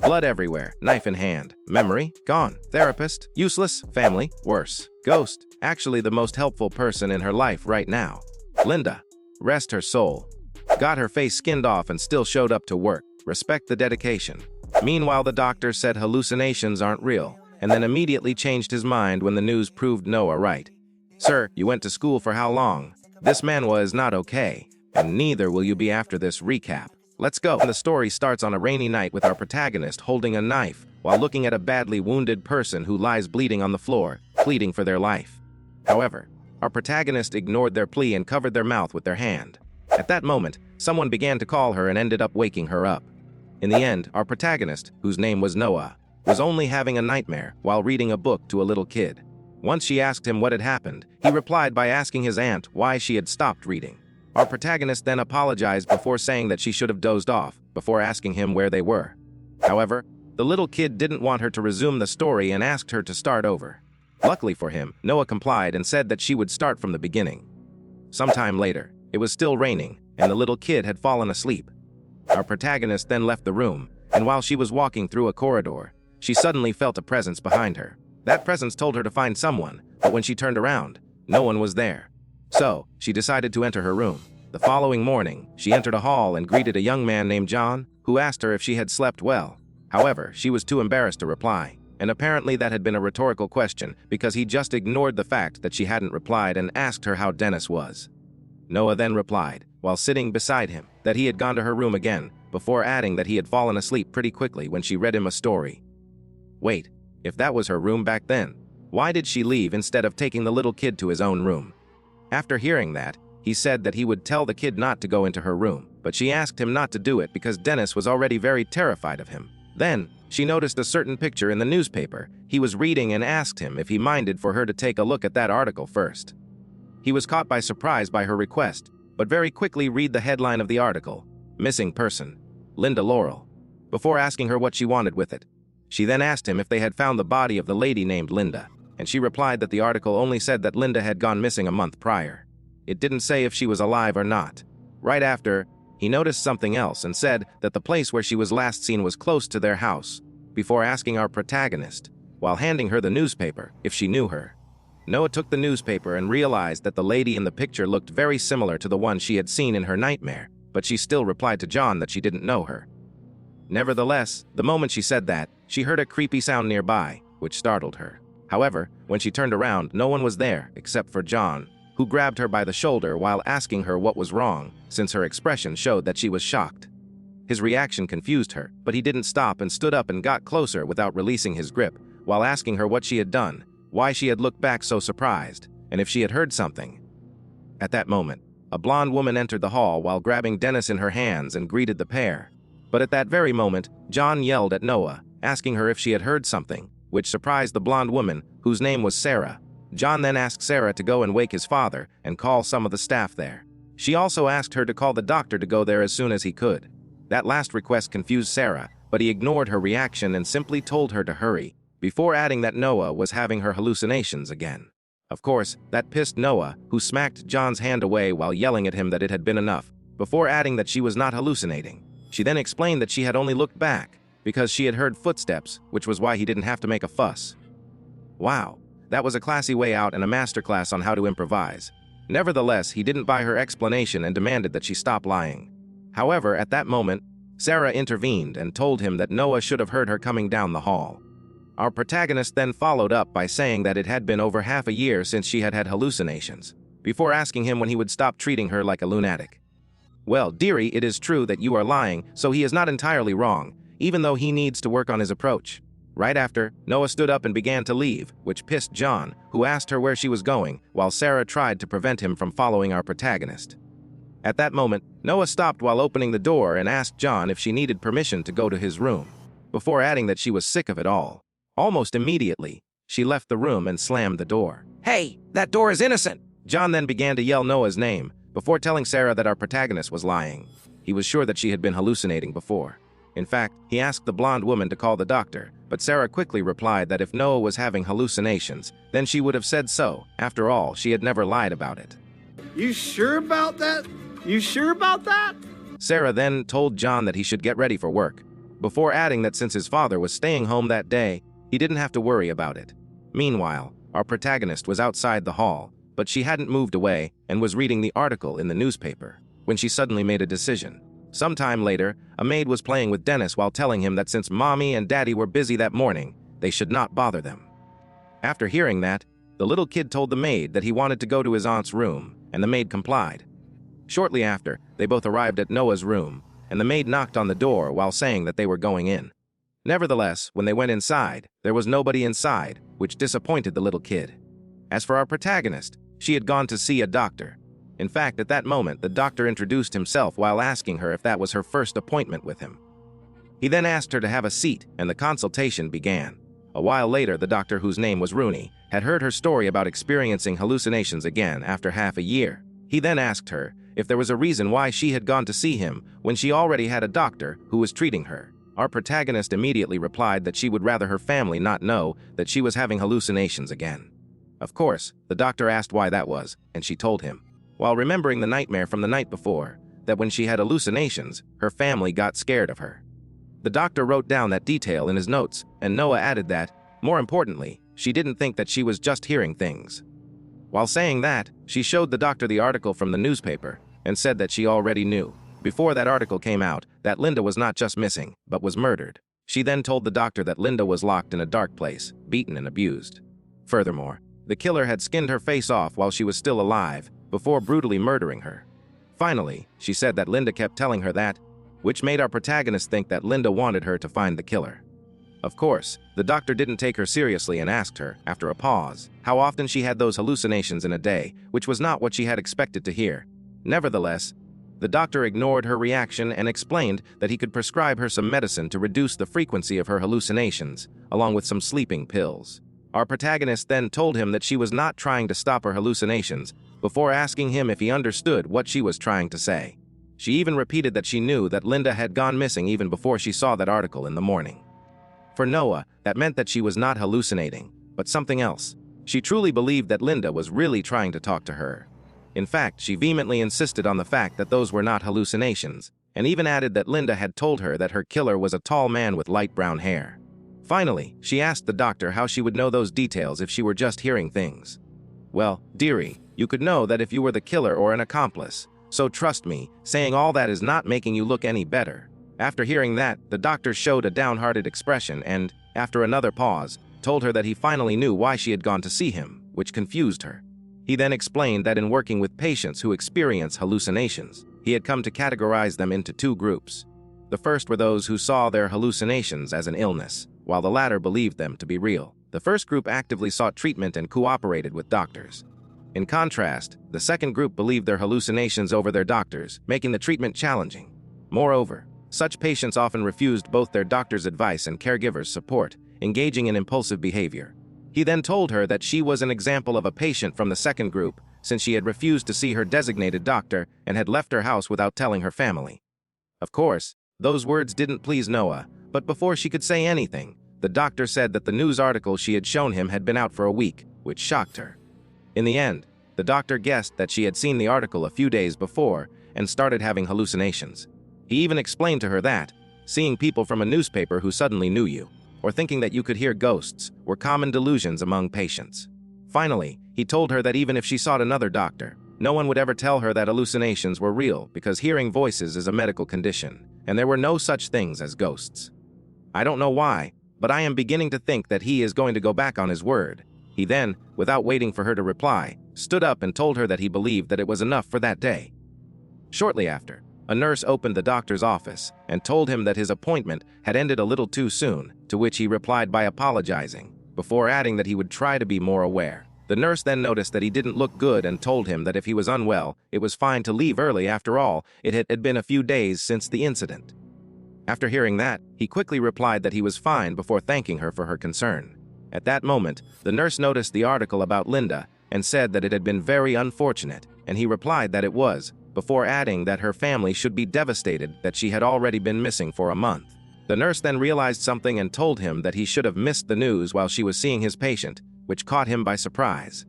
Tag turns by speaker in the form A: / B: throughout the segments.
A: Blood everywhere, knife in hand. Memory, gone. Therapist, useless. Family, worse. Ghost, actually the most helpful person in her life right now. Linda, rest her soul. Got her face skinned off and still showed up to work. Respect the dedication. Meanwhile, the doctor said hallucinations aren't real, and then immediately changed his mind when the news proved Noah right. Sir, you went to school for how long? This Manhwa is not okay, and neither will you be after this recap. Let's go. The story starts on a rainy night with our protagonist holding a knife while looking at a badly wounded person who lies bleeding on the floor, pleading for their life. However, our protagonist ignored their plea and covered their mouth with their hand. At that moment, someone began to call her and ended up waking her up. In the end, our protagonist, whose name was Noah, was only having a nightmare while reading a book to a little kid. Once she asked him what had happened, he replied by asking his aunt why she had stopped reading. Our protagonist then apologized before saying that she should have dozed off, before asking him where they were. However, the little kid didn't want her to resume the story and asked her to start over. Luckily for him, Noah complied and said that she would start from the beginning. Sometime later, it was still raining, and the little kid had fallen asleep. Our protagonist then left the room, and while she was walking through a corridor, she suddenly felt a presence behind her. That presence told her to find someone, but when she turned around, no one was there. So, she decided to enter her room. The following morning, she entered a hall and greeted a young man named John, who asked her if she had slept well. However, she was too embarrassed to reply, and apparently that had been a rhetorical question because he just ignored the fact that she hadn't replied and asked her how Dennis was. Noah then replied, while sitting beside him, that he had gone to her room again, before adding that he had fallen asleep pretty quickly when she read him a story. Wait, if that was her room back then, why did she leave instead of taking the little kid to his own room? After hearing that, he said that he would tell the kid not to go into her room, but she asked him not to do it because Dennis was already very terrified of him. Then, she noticed a certain picture in the newspaper he was reading and asked him if he minded for her to take a look at that article first. He was caught by surprise by her request, but very quickly read the headline of the article, Missing Person, Linda Laurel, before asking her what she wanted with it. She then asked him if they had found the body of the lady named Linda, and she replied that the article only said that Linda had gone missing a month prior. It didn't say if she was alive or not. Right after, he noticed something else and said that the place where she was last seen was close to their house, before asking our protagonist, while handing her the newspaper, if she knew her. Noah took the newspaper and realized that the lady in the picture looked very similar to the one she had seen in her nightmare, but she still replied to John that she didn't know her. Nevertheless, the moment she said that, she heard a creepy sound nearby, which startled her. However, when she turned around, no one was there except for John, who grabbed her by the shoulder while asking her what was wrong, since her expression showed that she was shocked. His reaction confused her, but he didn't stop and stood up and got closer without releasing his grip, while asking her what she had done, why she had looked back so surprised, and if she had heard something. At that moment, a blonde woman entered the hall while grabbing Dennis in her hands and greeted the pair. But at that very moment, John yelled at Noah, asking her if she had heard something, which surprised the blonde woman, whose name was Sarah. John then asked Sarah to go and wake his father and call some of the staff there. She also asked her to call the doctor to go there as soon as he could. That last request confused Sarah, but he ignored her reaction and simply told her to hurry, before adding that Noah was having her hallucinations again. Of course, that pissed Noah, who smacked John's hand away while yelling at him that it had been enough, before adding that she was not hallucinating. She then explained that she had only looked back, because she had heard footsteps, which was why he didn't have to make a fuss. Wow, that was a classy way out and a masterclass on how to improvise. Nevertheless, he didn't buy her explanation and demanded that she stop lying. However, at that moment, Sarah intervened and told him that Noah should have heard her coming down the hall. Our protagonist then followed up by saying that it had been over half a year since she had had hallucinations, before asking him when he would stop treating her like a lunatic. Well, dearie, it is true that you are lying, so he is not entirely wrong, even though he needs to work on his approach. Right after, Noah stood up and began to leave, which pissed John, who asked her where she was going, while Sarah tried to prevent him from following our protagonist. At that moment, Noah stopped while opening the door and asked John if she needed permission to go to his room, before adding that she was sick of it all. Almost immediately, she left the room and slammed the door. "Hey, that door is innocent!" John then began to yell Noah's name, before telling Sarah that our protagonist was lying. He was sure that she had been hallucinating before. In fact, he asked the blonde woman to call the doctor, but Sarah quickly replied that if Noah was having hallucinations, then she would have said so. After all, she had never lied about it.
B: You sure about that? You sure about that?
A: Sarah then told John that he should get ready for work, before adding that since his father was staying home that day, he didn't have to worry about it. Meanwhile, our protagonist was outside the hall, but she hadn't moved away and was reading the article in the newspaper when she suddenly made a decision. Sometime later, a maid was playing with Dennis while telling him that since Mommy and Daddy were busy that morning, they should not bother them. After hearing that, the little kid told the maid that he wanted to go to his aunt's room, and the maid complied. Shortly after, they both arrived at Noah's room, and the maid knocked on the door while saying that they were going in. Nevertheless, when they went inside, there was nobody inside, which disappointed the little kid. As for our protagonist, she had gone to see a doctor. In fact, at that moment, the doctor introduced himself while asking her if that was her first appointment with him. He then asked her to have a seat, and the consultation began. A while later, the doctor, whose name was Rooney, had heard her story about experiencing hallucinations again after half a year. He then asked her if there was a reason why she had gone to see him when she already had a doctor who was treating her. Our protagonist immediately replied that she would rather her family not know that she was having hallucinations again. Of course, the doctor asked why that was, and she told him, while remembering the nightmare from the night before, that when she had hallucinations, her family got scared of her. The doctor wrote down that detail in his notes, and Noah added that, more importantly, she didn't think that she was just hearing things. While saying that, she showed the doctor the article from the newspaper and said that she already knew, before that article came out, that Linda was not just missing, but was murdered. She then told the doctor that Linda was locked in a dark place, beaten and abused. Furthermore, the killer had skinned her face off while she was still alive, before brutally murdering her. Finally, she said that Linda kept telling her that, which made our protagonist think that Linda wanted her to find the killer. Of course, the doctor didn't take her seriously and asked her, after a pause, how often she had those hallucinations in a day, which was not what she had expected to hear. Nevertheless, the doctor ignored her reaction and explained that he could prescribe her some medicine to reduce the frequency of her hallucinations, along with some sleeping pills. Our protagonist then told him that she was not trying to stop her hallucinations, before asking him if he understood what she was trying to say. She even repeated that she knew that Linda had gone missing even before she saw that article in the morning. For Noah, that meant that she was not hallucinating, but something else. She truly believed that Linda was really trying to talk to her. In fact, she vehemently insisted on the fact that those were not hallucinations, and even added that Linda had told her that her killer was a tall man with light brown hair. Finally, she asked the doctor how she would know those details if she were just hearing things. Well, dearie, you could know that if you were the killer or an accomplice. So trust me, saying all that is not making you look any better. After hearing that, the doctor showed a downhearted expression and, after another pause, told her that he finally knew why she had gone to see him, which confused her. He then explained that in working with patients who experience hallucinations, he had come to categorize them into two groups. The first were those who saw their hallucinations as an illness, while the latter believed them to be real. The first group actively sought treatment and cooperated with doctors. In contrast, the second group believed their hallucinations over their doctors, making the treatment challenging. Moreover, such patients often refused both their doctor's advice and caregivers' support, engaging in impulsive behavior. He then told her that she was an example of a patient from the second group, since she had refused to see her designated doctor and had left her house without telling her family. Of course, those words didn't please Noah, but before she could say anything, the doctor said that the news article she had shown him had been out for a week, which shocked her. In the end, the doctor guessed that she had seen the article a few days before and started having hallucinations. He even explained to her that, seeing people from a newspaper who suddenly knew you, or thinking that you could hear ghosts, were common delusions among patients. Finally, he told her that even if she sought another doctor, no one would ever tell her that hallucinations were real because hearing voices is a medical condition, and there were no such things as ghosts. I don't know why, but I am beginning to think that he is going to go back on his word. He then, without waiting for her to reply, stood up and told her that he believed that it was enough for that day. Shortly after, a nurse opened the doctor's office and told him that his appointment had ended a little too soon, to which he replied by apologizing, before adding that he would try to be more aware. The nurse then noticed that he didn't look good and told him that if he was unwell, it was fine to leave early. After all, it had been a few days since the incident. After hearing that, he quickly replied that he was fine before thanking her for her concern. At that moment, the nurse noticed the article about Linda and said that it had been very unfortunate, and he replied that it was, before adding that her family should be devastated that she had already been missing for a month. The nurse then realized something and told him that he should have missed the news while she was seeing his patient, which caught him by surprise.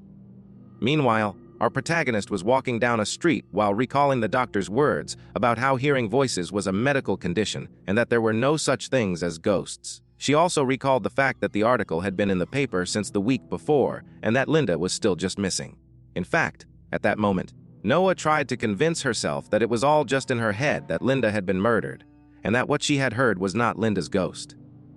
A: Meanwhile, Our protagonist was walking down a street while recalling the doctor's words about how hearing voices was a medical condition and that there were no such things as ghosts. She also recalled the fact that the article had been in the paper since the week before and that Linda was still just missing. In fact, at that moment, Noah tried to convince herself that it was all just in her head that Linda had been murdered, and that what she had heard was not Linda's ghost.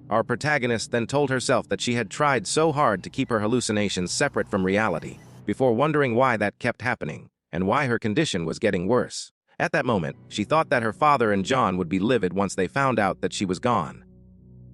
A: Our protagonist then told herself that she had tried so hard to keep her hallucinations separate from reality, before wondering why that kept happening, and why her condition was getting worse. At that moment, she thought that her father and John would be livid once they found out that she was gone.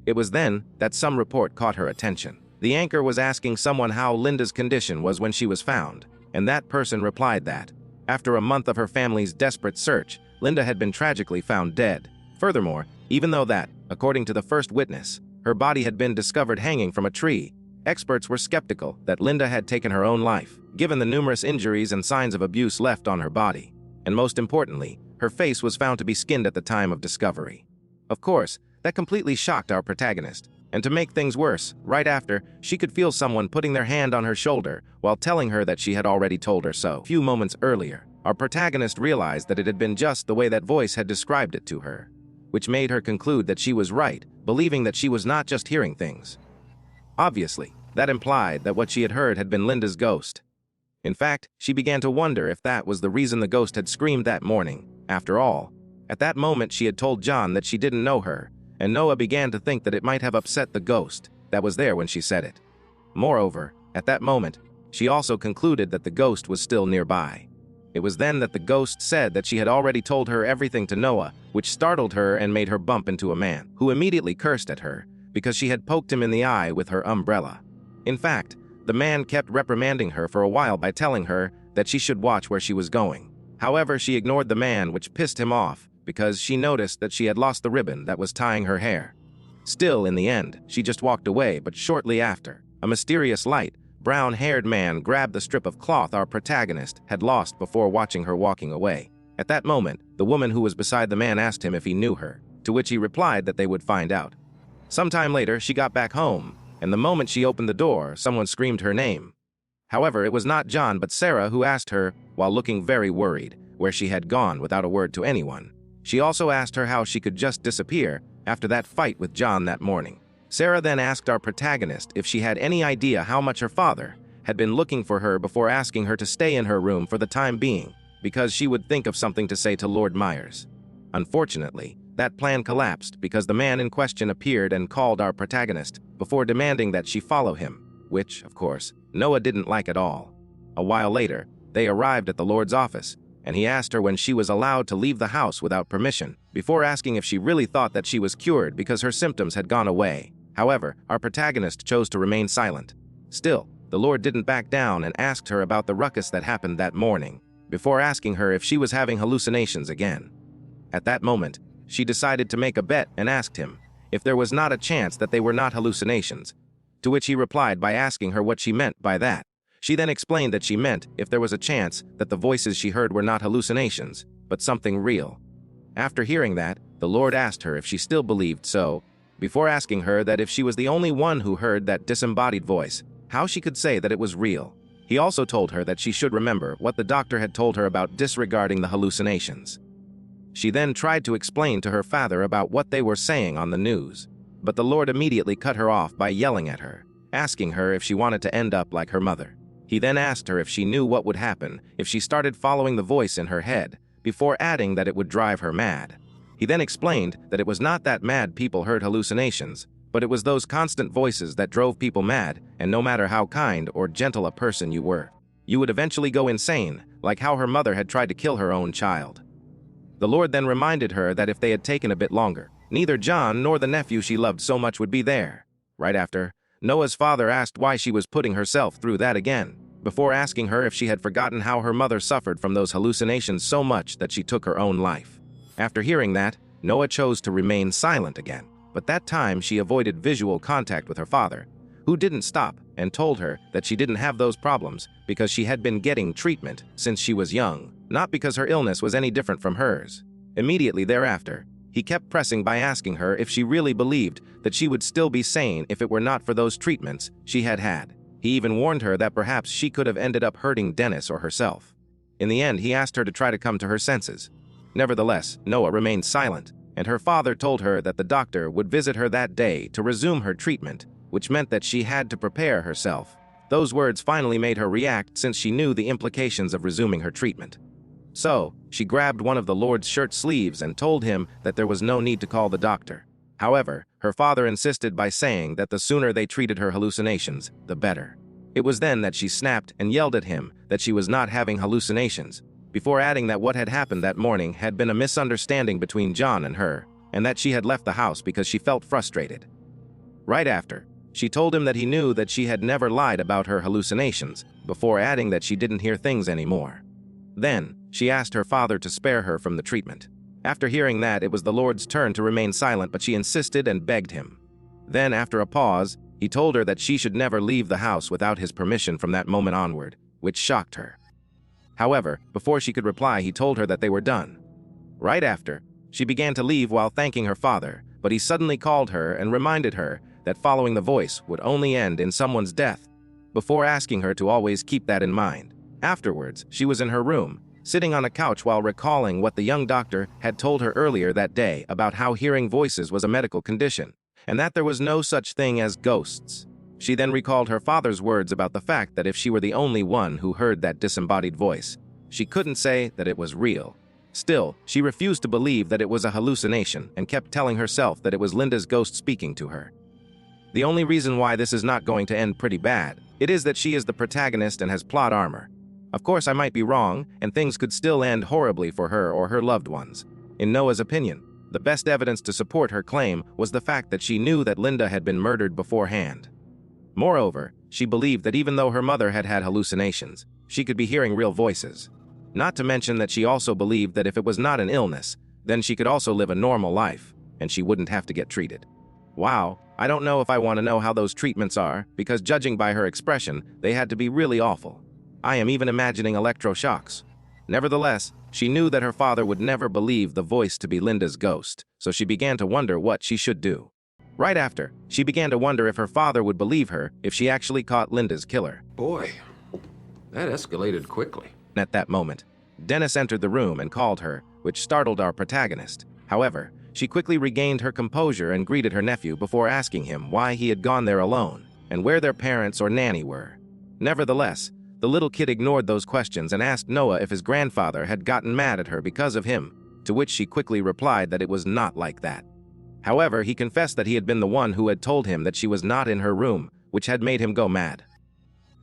A: It was then that some report caught her attention. The anchor was asking someone how Linda's condition was when she was found, and that person replied that, after a month of her family's desperate search, Linda had been tragically found dead. Furthermore, even though that, according to the first witness, her body had been discovered hanging from a tree, experts were skeptical that Linda had taken her own life, given the numerous injuries and signs of abuse left on her body. And most importantly, her face was found to be skinned at the time of discovery. Of course, that completely shocked our protagonist, and to make things worse, right after, she could feel someone putting their hand on her shoulder while telling her that she had already told her so. A few moments earlier, our protagonist realized that it had been just the way that voice had described it to her, which made her conclude that she was right, believing that she was not just hearing things. Obviously, that implied that what she had heard had been Linda's ghost. In fact, she began to wonder if that was the reason the ghost had screamed that morning. After all, at that moment she had told John that she didn't know her, and Noah began to think that it might have upset the ghost that was there when she said it. Moreover, at that moment, she also concluded that the ghost was still nearby. It was then that the ghost said that she had already told her everything to Noah, which startled her and made her bump into a man, who immediately cursed at her because she had poked him in the eye with her umbrella. In fact, the man kept reprimanding her for a while by telling her that she should watch where she was going. However, she ignored the man, which pissed him off because she noticed that she had lost the ribbon that was tying her hair. Still, in the end, she just walked away, but shortly after, a mysterious light, brown-haired man grabbed the strip of cloth our protagonist had lost before watching her walking away. At that moment, the woman who was beside the man asked him if he knew her, to which he replied that they would find out. Sometime later, she got back home, and the moment she opened the door, someone screamed her name. However, it was not John but Sarah who asked her, while looking very worried, where she had gone without a word to anyone. She also asked her how she could just disappear after that fight with John that morning. Sarah then asked our protagonist if she had any idea how much her father had been looking for her before asking her to stay in her room for the time being, because she would think of something to say to Lord Myers. Unfortunately, that plan collapsed because the man in question appeared and called our protagonist before demanding that she follow him, which, of course, Noah didn't like at all. A while later, they arrived at the Lord's office, and he asked her when she was allowed to leave the house without permission, before asking if she really thought that she was cured because her symptoms had gone away. However, our protagonist chose to remain silent. Still, the Lord didn't back down and asked her about the ruckus that happened that morning, before asking her if she was having hallucinations again. At that moment, she decided to make a bet and asked him if there was not a chance that they were not hallucinations, to which he replied by asking her what she meant by that. She then explained that she meant if there was a chance that the voices she heard were not hallucinations, but something real. After hearing that, the Lord asked her if she still believed so, before asking her that if she was the only one who heard that disembodied voice, how she could say that it was real. He also told her that she should remember what the doctor had told her about disregarding the hallucinations. She then tried to explain to her father about what they were saying on the news, but the Lord immediately cut her off by yelling at her, asking her if she wanted to end up like her mother. He then asked her if she knew what would happen if she started following the voice in her head, before adding that it would drive her mad. He then explained that it was not that mad people heard hallucinations, but it was those constant voices that drove people mad, and no matter how kind or gentle a person you were, you would eventually go insane, like how her mother had tried to kill her own child. The Lord then reminded her that if they had taken a bit longer, neither John nor the nephew she loved so much would be there. Right after, Noah's father asked why she was putting herself through that again, before asking her if she had forgotten how her mother suffered from those hallucinations so much that she took her own life. After hearing that, Noah chose to remain silent again, but that time she avoided visual contact with her father, who didn't stop and told her that she didn't have those problems because she had been getting treatment since she was young, not because her illness was any different from hers. Immediately thereafter, he kept pressing by asking her if she really believed that she would still be sane if it were not for those treatments she had had. He even warned her that perhaps she could have ended up hurting Dennis or herself. In the end, he asked her to try to come to her senses. Nevertheless, Noah remained silent, and her father told her that the doctor would visit her that day to resume her treatment, which meant that she had to prepare herself. Those words finally made her react since she knew the implications of resuming her treatment. So, she grabbed one of the Lord's shirt sleeves and told him that there was no need to call the doctor. However, her father insisted by saying that the sooner they treated her hallucinations, the better. It was then that she snapped and yelled at him that she was not having hallucinations, before adding that what had happened that morning had been a misunderstanding between John and her, and that she had left the house because she felt frustrated. Right after, she told him that he knew that she had never lied about her hallucinations, before adding that she didn't hear things anymore. Then, she asked her father to spare her from the treatment. After hearing that, it was the Lord's turn to remain silent, but she insisted and begged him. Then, after a pause, he told her that she should never leave the house without his permission from that moment onward, which shocked her. However, before she could reply, he told her that they were done. Right after, she began to leave while thanking her father, but he suddenly called her and reminded her that following the voice would only end in someone's death, before asking her to always keep that in mind. Afterwards, she was in her room, sitting on a couch while recalling what the young doctor had told her earlier that day about how hearing voices was a medical condition, and that there was no such thing as ghosts. She then recalled her father's words about the fact that if she were the only one who heard that disembodied voice, she couldn't say that it was real. Still, she refused to believe that it was a hallucination and kept telling herself that it was Linda's ghost speaking to her. The only reason why this is not going to end pretty bad, it is that she is the protagonist and has plot armor. Of course, I might be wrong, and things could still end horribly for her or her loved ones. In Noah's opinion, the best evidence to support her claim was the fact that she knew that Linda had been murdered beforehand. Moreover, she believed that even though her mother had had hallucinations, she could be hearing real voices. Not to mention that she also believed that if it was not an illness, then she could also live a normal life, and she wouldn't have to get treated. Wow, I don't know if I want to know how those treatments are, because judging by her expression, they had to be really awful. I am even imagining electroshocks. Nevertheless, she knew that her father would never believe the voice to be Linda's ghost, so she began to wonder what she should do. Right after, she began to wonder if her father would believe her if she actually caught Linda's killer.
B: Boy, that escalated quickly.
A: At that moment, Dennis entered the room and called her, which startled our protagonist. However, she quickly regained her composure and greeted her nephew before asking him why he had gone there alone and where their parents or nanny were. Nevertheless, the little kid ignored those questions and asked Noah if his grandfather had gotten mad at her because of him, to which she quickly replied that it was not like that. However, he confessed that he had been the one who had told him that she was not in her room, which had made him go mad.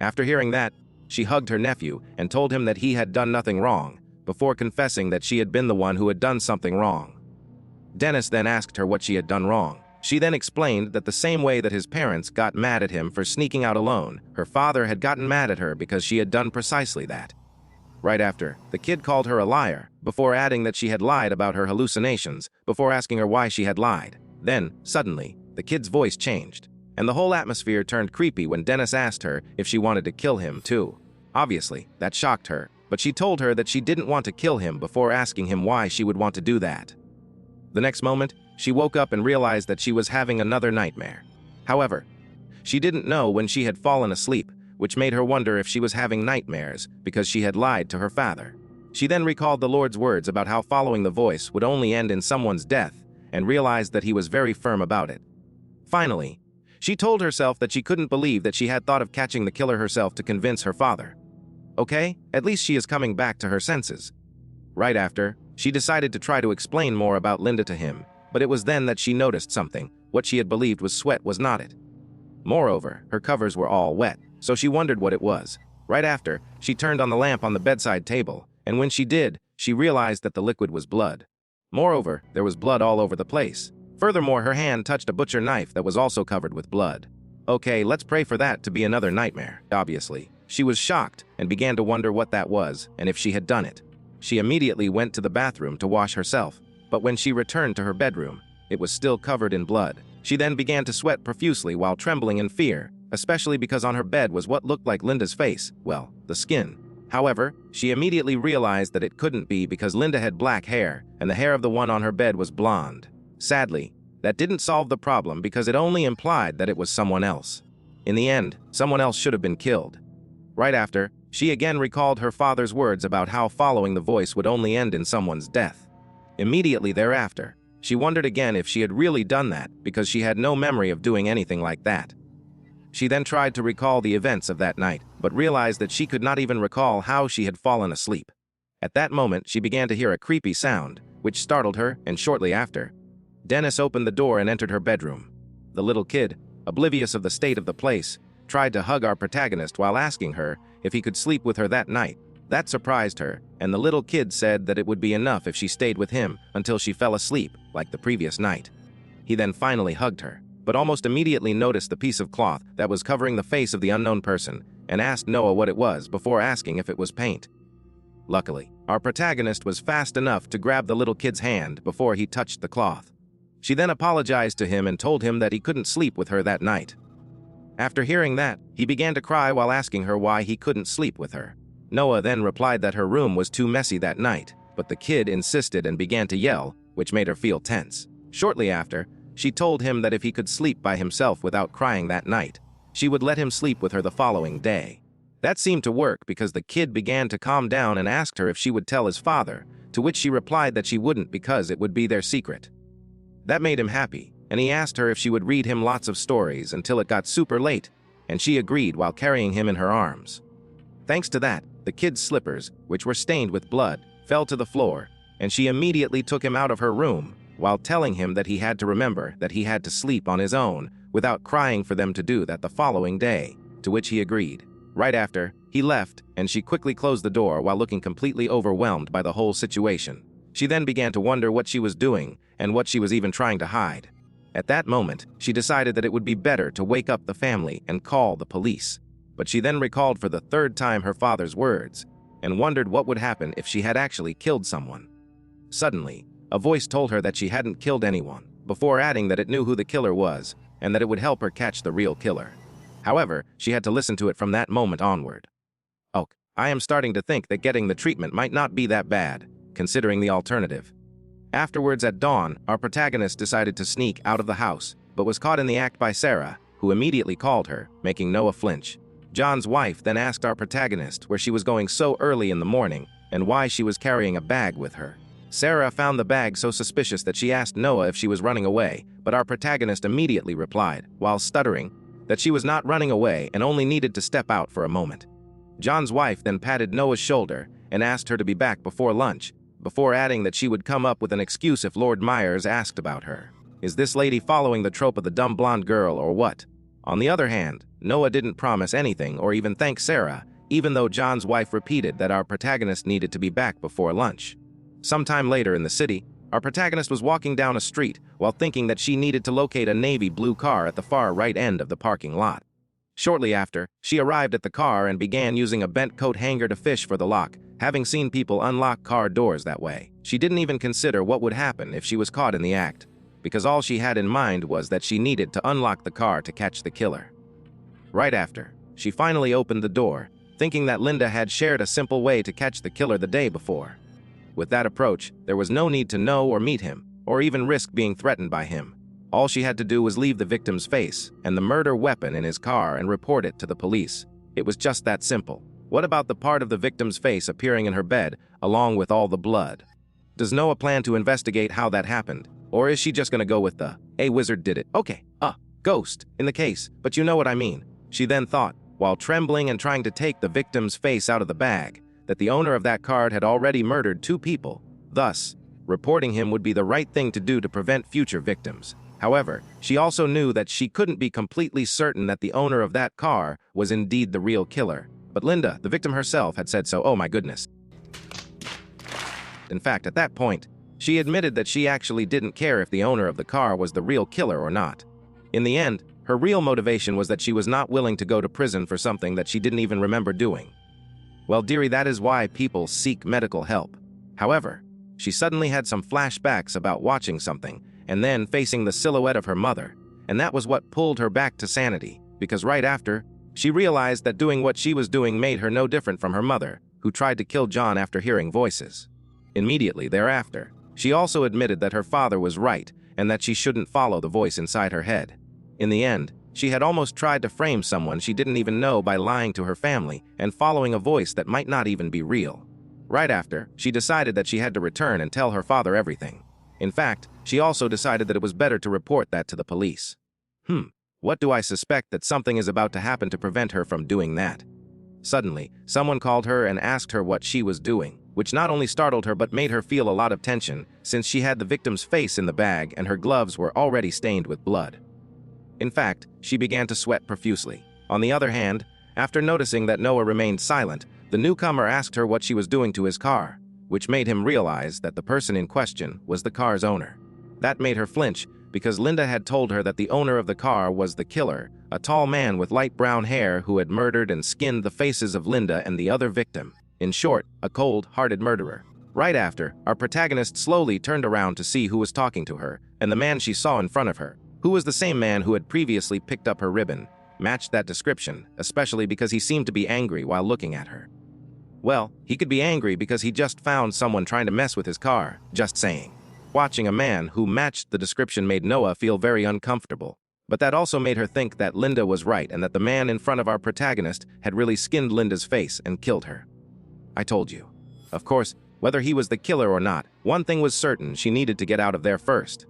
A: After hearing that, she hugged her nephew and told him that he had done nothing wrong, before confessing that she had been the one who had done something wrong. Dennis then asked her what she had done wrong. She then explained that the same way that his parents got mad at him for sneaking out alone, her father had gotten mad at her because she had done precisely that. Right after, the kid called her a liar, before adding that she had lied about her hallucinations, before asking her why she had lied. Then, suddenly, the kid's voice changed, and the whole atmosphere turned creepy when Dennis asked her if she wanted to kill him too. Obviously, that shocked her, but she told her that she didn't want to kill him before asking him why she would want to do that. The next moment, she woke up and realized that she was having another nightmare. However, she didn't know when she had fallen asleep, which made her wonder if she was having nightmares because she had lied to her father. She then recalled the Lord's words about how following the voice would only end in someone's death and realized that he was very firm about it. Finally, she told herself that she couldn't believe that she had thought of catching the killer herself to convince her father. Okay, at least she is coming back to her senses. Right after, she decided to try to explain more about Linda to him, but it was then that she noticed something. What she had believed was sweat was not it. Moreover, her covers were all wet, so she wondered what it was. Right after, she turned on the lamp on the bedside table, and when she did, she realized that the liquid was blood. Moreover, there was blood all over the place. Furthermore, her hand touched a butcher knife that was also covered with blood. Okay, let's pray for that to be another nightmare, obviously. She was shocked and began to wonder what that was and if she had done it. She immediately went to the bathroom to wash herself, but when she returned to her bedroom, it was still covered in blood. She then began to sweat profusely while trembling in fear, especially because on her bed was what looked like Linda's face, well, the skin. However, she immediately realized that it couldn't be because Linda had black hair and the hair of the one on her bed was blonde. Sadly, that didn't solve the problem because it only implied that it was someone else. In the end, someone else should have been killed. Right after, she again recalled her father's words about how following the voice would only end in someone's death. Immediately thereafter, she wondered again if she had really done that because she had no memory of doing anything like that. She then tried to recall the events of that night, but realized that she could not even recall how she had fallen asleep. At that moment, she began to hear a creepy sound, which startled her, and shortly after, Dennis opened the door and entered her bedroom. The little kid, oblivious of the state of the place, tried to hug our protagonist while asking her if he could sleep with her that night. That surprised her, and the little kid said that it would be enough if she stayed with him until she fell asleep, like the previous night. He then finally hugged her, but almost immediately noticed the piece of cloth that was covering the face of the unknown person and asked Noah what it was before asking if it was paint. Luckily, our protagonist was fast enough to grab the little kid's hand before he touched the cloth. She then apologized to him and told him that he couldn't sleep with her that night. After hearing that, he began to cry while asking her why he couldn't sleep with her. Noah then replied that her room was too messy that night, but the kid insisted and began to yell, which made her feel tense. Shortly after, she told him that if he could sleep by himself without crying that night, she would let him sleep with her the following day. That seemed to work because the kid began to calm down and asked her if she would tell his father, to which she replied that she wouldn't because it would be their secret. That made him happy, and he asked her if she would read him lots of stories until it got super late, and she agreed while carrying him in her arms. Thanks to that, the kid's slippers, which were stained with blood, fell to the floor, and she immediately took him out of her room while telling him that he had to remember that he had to sleep on his own without crying for them to do that the following day, to which he agreed. Right after, he left, and she quickly closed the door while looking completely overwhelmed by the whole situation. She then began to wonder what she was doing and what she was even trying to hide. At that moment, she decided that it would be better to wake up the family and call the police. But she then recalled for the third time her father's words and wondered what would happen if she had actually killed someone. Suddenly, a voice told her that she hadn't killed anyone, before adding that it knew who the killer was and that it would help her catch the real killer. However, she had to listen to it from that moment onward. Oh, I am starting to think that getting the treatment might not be that bad, considering the alternative. Afterwards at dawn, our protagonist decided to sneak out of the house, but was caught in the act by Sarah, who immediately called her, making Noah flinch. John's wife then asked our protagonist where she was going so early in the morning and why she was carrying a bag with her. Sarah found the bag so suspicious that she asked Noah if she was running away, but our protagonist immediately replied, while stuttering, that she was not running away and only needed to step out for a moment. John's wife then patted Noah's shoulder and asked her to be back before lunch, before adding that she would come up with an excuse if Lord Myers asked about her. Is this lady following the trope of the dumb blonde girl or what? On the other hand, Noah didn't promise anything or even thank Sarah, even though John's wife repeated that our protagonist needed to be back before lunch. Sometime later in the city, our protagonist was walking down a street while thinking that she needed to locate a navy blue car at the far right end of the parking lot. Shortly after, she arrived at the car and began using a bent coat hanger to fish for the lock, having seen people unlock car doors that way. She didn't even consider what would happen if she was caught in the act, because all she had in mind was that she needed to unlock the car to catch the killer. Right after, she finally opened the door, thinking that Linda had shared a simple way to catch the killer the day before. With that approach, there was no need to know or meet him, or even risk being threatened by him. All she had to do was leave the victim's face and the murder weapon in his car and report it to the police. It was just that simple. What about the part of the victim's face appearing in her bed, along with all the blood? Does Noah plan to investigate how that happened? Or is she just gonna go with the, "A wizard did it, okay, ghost, in the case, but you know what I mean," she then thought, while trembling and trying to take the victim's face out of the bag, that the owner of that card had already murdered 2 people. Thus, reporting him would be the right thing to do to prevent future victims. However, she also knew that she couldn't be completely certain that the owner of that car was indeed the real killer. But Linda, the victim herself, had said so. Oh my goodness. In fact, at that point, she admitted that she actually didn't care if the owner of the car was the real killer or not. In the end, her real motivation was that she was not willing to go to prison for something that she didn't even remember doing. Well, dearie, that is why people seek medical help. However, she suddenly had some flashbacks about watching something and then facing the silhouette of her mother, and that was what pulled her back to sanity, because right after, she realized that doing what she was doing made her no different from her mother, who tried to kill John after hearing voices. Immediately thereafter, she also admitted that her father was right and that she shouldn't follow the voice inside her head. In the end, She had almost tried to frame someone she didn't even know by lying to her family and following a voice that might not even be real. Right after, she decided that she had to return and tell her father everything. In fact, she also decided that it was better to report that to the police. What do I suspect that something is about to happen to prevent her from doing that? Suddenly, someone called her and asked her what she was doing, which not only startled her but made her feel a lot of tension, since she had the victim's face in the bag and her gloves were already stained with blood. In fact, she began to sweat profusely. On the other hand, after noticing that Noah remained silent, the newcomer asked her what she was doing to his car, which made him realize that the person in question was the car's owner. That made her flinch, because Linda had told her that the owner of the car was the killer, a tall man with light brown hair who had murdered and skinned the faces of Linda and the other victim. In short, a cold-hearted murderer. Right after, our protagonist slowly turned around to see who was talking to her, and the man she saw in front of her, who was the same man who had previously picked up her ribbon, matched that description, especially because he seemed to be angry while looking at her. Well, he could be angry because he just found someone trying to mess with his car, just saying. Watching a man who matched the description made Noah feel very uncomfortable. But that also made her think that Linda was right and that the man in front of our protagonist had really skinned Linda's face and killed her. I told you. Of course, whether he was the killer or not, one thing was certain: she needed to get out of there first.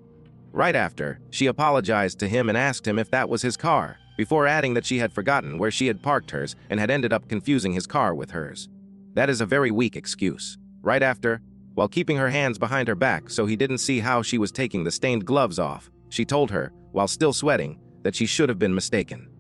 A: Right after, she apologized to him and asked him if that was his car, before adding that she had forgotten where she had parked hers and had ended up confusing his car with hers. That is a very weak excuse. Right after, while keeping her hands behind her back so he didn't see how she was taking the stained gloves off, she told her, while still sweating, that she should have been mistaken.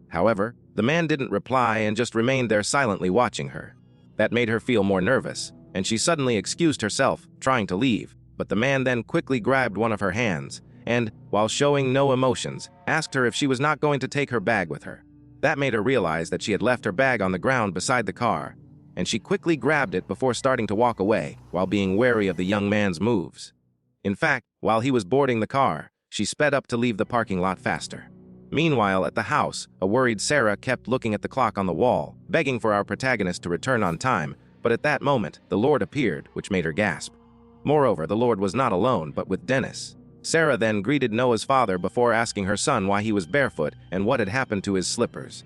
A: However, the man didn't reply and just remained there silently watching her. That made her feel more nervous, and she suddenly excused herself, trying to leave, but the man then quickly grabbed one of her hands and, while showing no emotions, asked her if she was not going to take her bag with her. That made her realize that she had left her bag on the ground beside the car, and she quickly grabbed it before starting to walk away, while being wary of the young man's moves. In fact, while he was boarding the car, she sped up to leave the parking lot faster. Meanwhile, at the house, a worried Sarah kept looking at the clock on the wall, begging for our protagonist to return on time, but at that moment, the Lord appeared, which made her gasp. Moreover, the Lord was not alone, but with Dennis. Sarah then greeted Noah's father before asking her son why he was barefoot and what had happened to his slippers.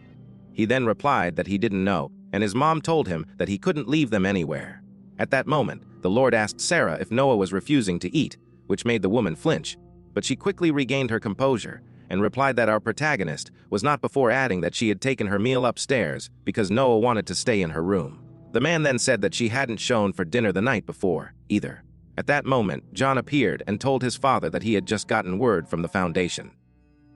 A: He then replied that he didn't know, and his mom told him that he couldn't leave them anywhere. At that moment, the Lord asked Sarah if Noah was refusing to eat, which made the woman flinch, but she quickly regained her composure and replied that our protagonist was not, before adding that she had taken her meal upstairs because Noah wanted to stay in her room. The man then said that she hadn't shown for dinner the night before, either. At that moment, John appeared and told his father that he had just gotten word from the foundation.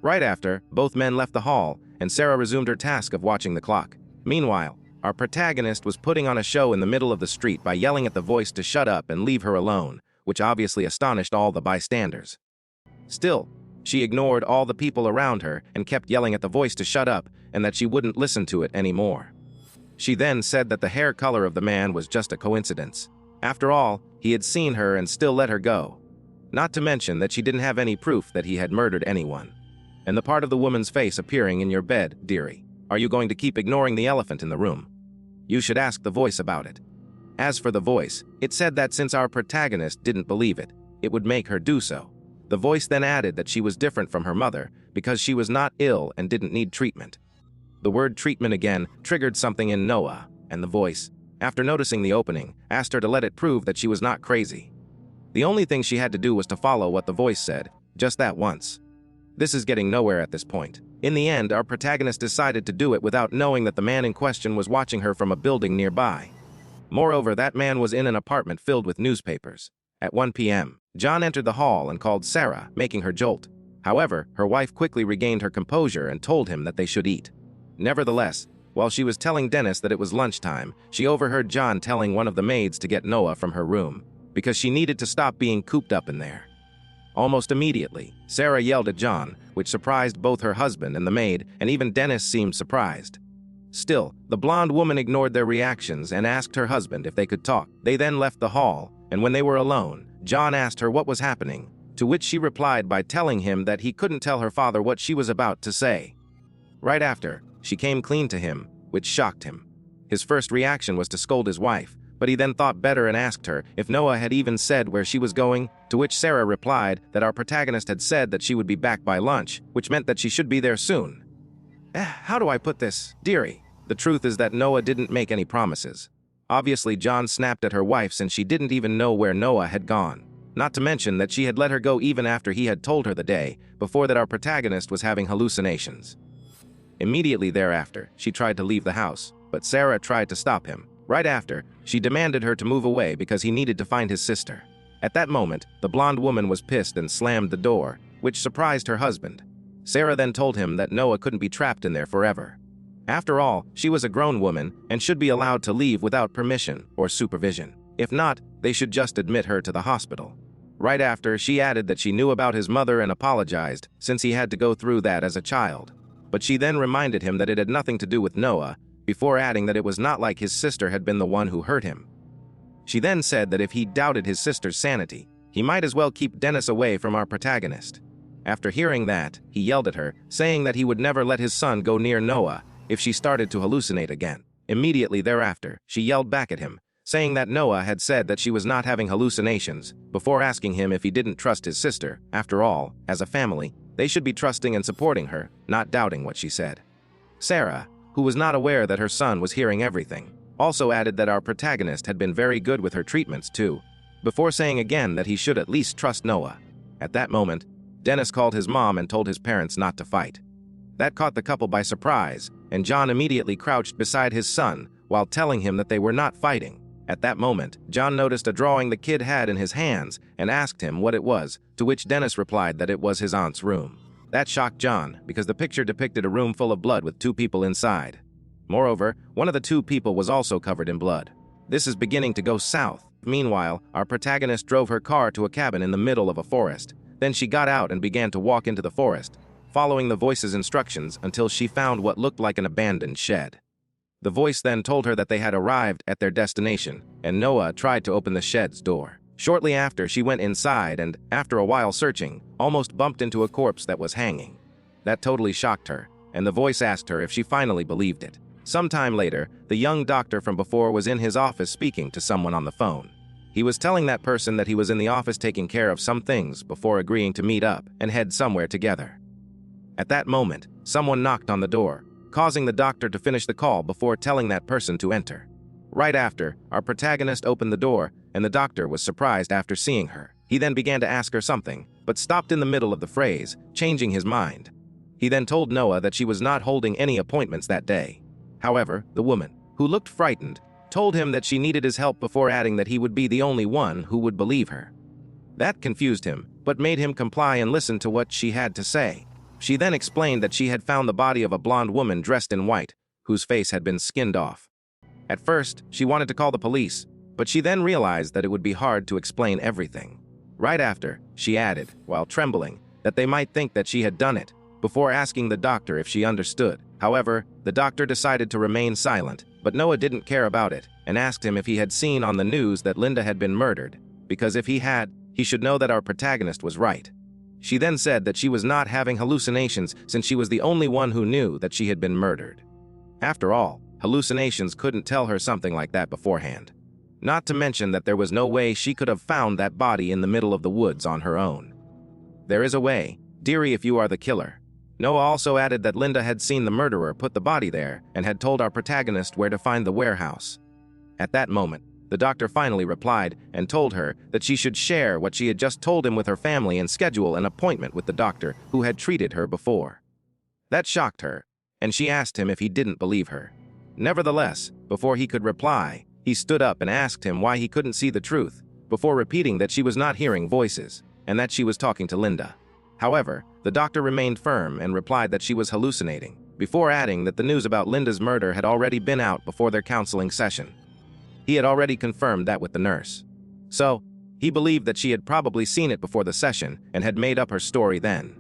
A: Right after, both men left the hall, and Sarah resumed her task of watching the clock. Meanwhile, our protagonist was putting on a show in the middle of the street by yelling at the voice to shut up and leave her alone, which obviously astonished all the bystanders. Still, she ignored all the people around her and kept yelling at the voice to shut up and that she wouldn't listen to it anymore. She then said that the hair color of the man was just a coincidence. After all, he had seen her and still let her go. Not to mention that she didn't have any proof that he had murdered anyone. And the part of the woman's face appearing in your bed, dearie. Are you going to keep ignoring the elephant in the room? You should ask the voice about it. As for the voice, it said that since our protagonist didn't believe it, it would make her do so. The voice then added that she was different from her mother because she was not ill and didn't need treatment. The word treatment again triggered something in Noah, and the voice, after noticing the opening, asked her to let it prove that she was not crazy. The only thing she had to do was to follow what the voice said, just that once. This is getting nowhere at this point. In the end, our protagonist decided to do it without knowing that the man in question was watching her from a building nearby. Moreover, that man was in an apartment filled with newspapers. At 1 p.m., John entered the hall and called Sarah, making her jolt. However, her wife quickly regained her composure and told him that they should eat. Nevertheless, while she was telling Dennis that it was lunchtime, she overheard John telling one of the maids to get Noah from her room, because she needed to stop being cooped up in there. Almost immediately, Sarah yelled at John, which surprised both her husband and the maid, and even Dennis seemed surprised. Still, the blonde woman ignored their reactions and asked her husband if they could talk. They then left the hall, and when they were alone, John asked her what was happening, to which she replied by telling him that he couldn't tell her father what she was about to say. Right after, she came clean to him, which shocked him. His first reaction was to scold his wife, but he then thought better and asked her if Noah had even said where she was going, to which Sarah replied that our protagonist had said that she would be back by lunch, which meant that she should be there soon. How do I put this, dearie? The truth is that Noah didn't make any promises. Obviously, John snapped at her wife since she didn't even know where Noah had gone. Not to mention that she had let her go even after he had told her the day before that our protagonist was having hallucinations. Immediately thereafter, she tried to leave the house, but Sarah tried to stop him. Right after, she demanded her to move away because he needed to find his sister. At that moment, the blonde woman was pissed and slammed the door, which surprised her husband. Sarah then told him that Noah couldn't be trapped in there forever. After all, she was a grown woman and should be allowed to leave without permission or supervision. If not, they should just admit her to the hospital. Right after, she added that she knew about his mother and apologized since he had to go through that as a child. But she then reminded him that it had nothing to do with Noah, before adding that it was not like his sister had been the one who hurt him. She then said that if he doubted his sister's sanity, he might as well keep Dennis away from our protagonist. After hearing that, he yelled at her, saying that he would never let his son go near Noah if she started to hallucinate again. Immediately thereafter, she yelled back at him, saying that Noah had said that she was not having hallucinations, before asking him if he didn't trust his sister. After all, as a family, they should be trusting and supporting her, not doubting what she said. Sarah, who was not aware that her son was hearing everything, also added that our protagonist had been very good with her treatments too, before saying again that he should at least trust Noah. At that moment, Dennis called his mom and told his parents not to fight. That caught the couple by surprise, and John immediately crouched beside his son while telling him that they were not fighting. At that moment, John noticed a drawing the kid had in his hands and asked him what it was, to which Dennis replied that it was his aunt's room. That shocked John because the picture depicted a room full of blood with 2 people inside. Moreover, one of the 2 people was also covered in blood. This is beginning to go south. Meanwhile, our protagonist drove her car to a cabin in the middle of a forest. Then she got out and began to walk into the forest, following the voice's instructions until she found what looked like an abandoned shed. The voice then told her that they had arrived at their destination, and Noah tried to open the shed's door. Shortly after, she went inside and, after a while searching, almost bumped into a corpse that was hanging. That totally shocked her, and the voice asked her if she finally believed it. Sometime later, the young doctor from before was in his office speaking to someone on the phone. He was telling that person that he was in the office taking care of some things before agreeing to meet up and head somewhere together. At that moment, someone knocked on the door, causing the doctor to finish the call before telling that person to enter. Right after, our protagonist opened the door, and the doctor was surprised after seeing her. He then began to ask her something, but stopped in the middle of the phrase, changing his mind. He then told Noah that she was not holding any appointments that day. However, the woman, who looked frightened, told him that she needed his help before adding that he would be the only one who would believe her. That confused him, but made him comply and listen to what she had to say. She then explained that she had found the body of a blonde woman dressed in white, whose face had been skinned off. At first, she wanted to call the police, but she then realized that it would be hard to explain everything. Right after, she added, while trembling, that they might think that she had done it, before asking the doctor if she understood. However, the doctor decided to remain silent, but Noah didn't care about it and asked him if he had seen on the news that Linda had been murdered, because if he had, he should know that our protagonist was right. She then said that she was not having hallucinations since she was the only one who knew that she had been murdered. After all, hallucinations couldn't tell her something like that beforehand. Not to mention that there was no way she could have found that body in the middle of the woods on her own. There is a way, dearie, if you are the killer. Noah also added that Linda had seen the murderer put the body there and had told our protagonist where to find the warehouse. At that moment, the doctor finally replied and told her that she should share what she had just told him with her family and schedule an appointment with the doctor who had treated her before. That shocked her, and she asked him if he didn't believe her. Nevertheless, before he could reply, he stood up and asked him why he couldn't see the truth, before repeating that she was not hearing voices, and that she was talking to Linda. However, the doctor remained firm and replied that she was hallucinating, before adding that the news about Linda's murder had already been out before their counseling session. He had already confirmed that with the nurse. So, he believed that she had probably seen it before the session and had made up her story then.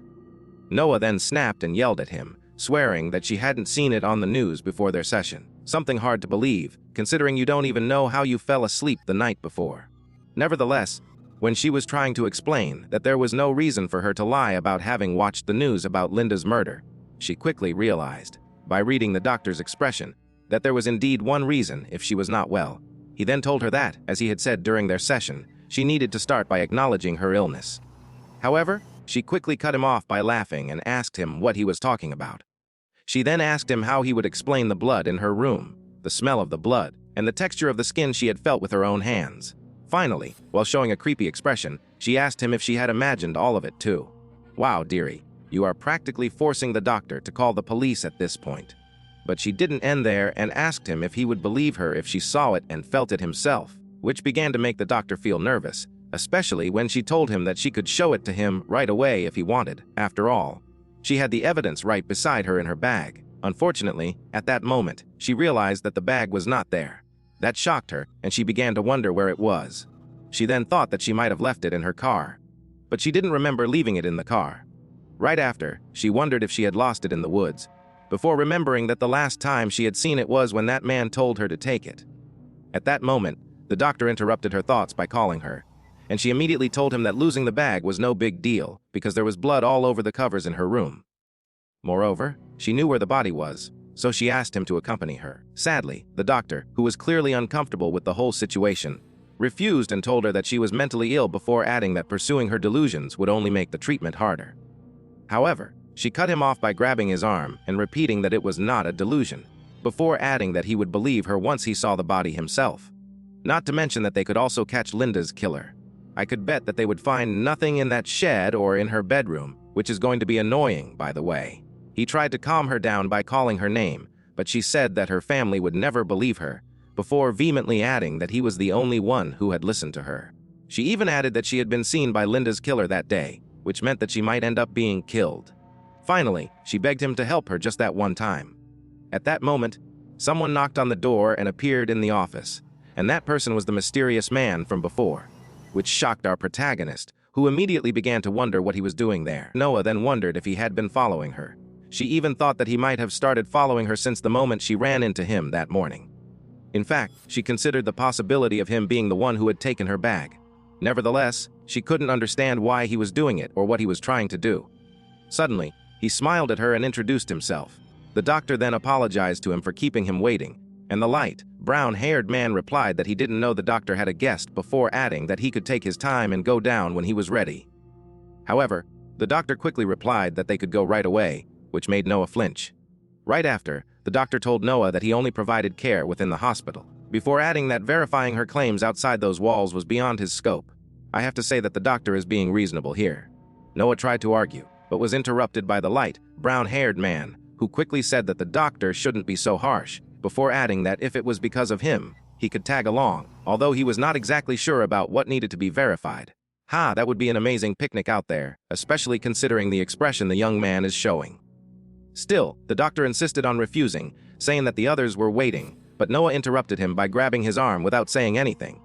A: Noah then snapped and yelled at him, swearing that she hadn't seen it on the news before their session. Something hard to believe, considering you don't even know how you fell asleep the night before. Nevertheless, when she was trying to explain that there was no reason for her to lie about having watched the news about Linda's murder, she quickly realized, by reading the doctor's expression, that there was indeed one reason if she was not well, He then told her that, as he had said during their session, she needed to start by acknowledging her illness. However, she quickly cut him off by laughing and asked him what he was talking about. She then asked him how he would explain the blood in her room, the smell of the blood, and the texture of the skin she had felt with her own hands. Finally, while showing a creepy expression, she asked him if she had imagined all of it too. Wow, dearie, you are practically forcing the doctor to call the police at this point. But she didn't end there and asked him if he would believe her if she saw it and felt it himself, which began to make the doctor feel nervous, especially when she told him that she could show it to him right away if he wanted. After all, she had the evidence right beside her in her bag. Unfortunately, at that moment, she realized that the bag was not there. That shocked her, and she began to wonder where it was. She then thought that she might have left it in her car, but she didn't remember leaving it in the car. Right after, she wondered if she had lost it in the woods, before remembering that the last time she had seen it was when that man told her to take it. At that moment, the doctor interrupted her thoughts by calling her, and she immediately told him that losing the bag was no big deal because there was blood all over the covers in her room. Moreover, she knew where the body was, so she asked him to accompany her. Sadly, the doctor, who was clearly uncomfortable with the whole situation, refused and told her that she was mentally ill before adding that pursuing her delusions would only make the treatment harder. However, she cut him off by grabbing his arm and repeating that it was not a delusion, before adding that he would believe her once he saw the body himself. Not to mention that they could also catch Linda's killer. I could bet that they would find nothing in that shed or in her bedroom, which is going to be annoying, by the way. He tried to calm her down by calling her name, but she said that her family would never believe her, before vehemently adding that he was the only one who had listened to her. She even added that she had been seen by Linda's killer that day, which meant that she might end up being killed. Finally, she begged him to help her just that one time. At that moment, someone knocked on the door and appeared in the office, and that person was the mysterious man from before, which shocked our protagonist, who immediately began to wonder what he was doing there. Noah then wondered if he had been following her. She even thought that he might have started following her since the moment she ran into him that morning. In fact, she considered the possibility of him being the one who had taken her bag. Nevertheless, she couldn't understand why he was doing it or what he was trying to do. Suddenly, he smiled at her and introduced himself. The doctor then apologized to him for keeping him waiting, and the light, brown-haired man replied that he didn't know the doctor had a guest before adding that he could take his time and go down when he was ready. However, the doctor quickly replied that they could go right away, which made Noah flinch. Right after, the doctor told Noah that he only provided care within the hospital, before adding that verifying her claims outside those walls was beyond his scope. I have to say that the doctor is being reasonable here. Noah tried to argue, but was interrupted by the light, brown-haired man, who quickly said that the doctor shouldn't be so harsh, before adding that if it was because of him, he could tag along, although he was not exactly sure about what needed to be verified. That would be an amazing picnic out there, especially considering the expression the young man is showing. Still, the doctor insisted on refusing, saying that the others were waiting, but Noah interrupted him by grabbing his arm without saying anything.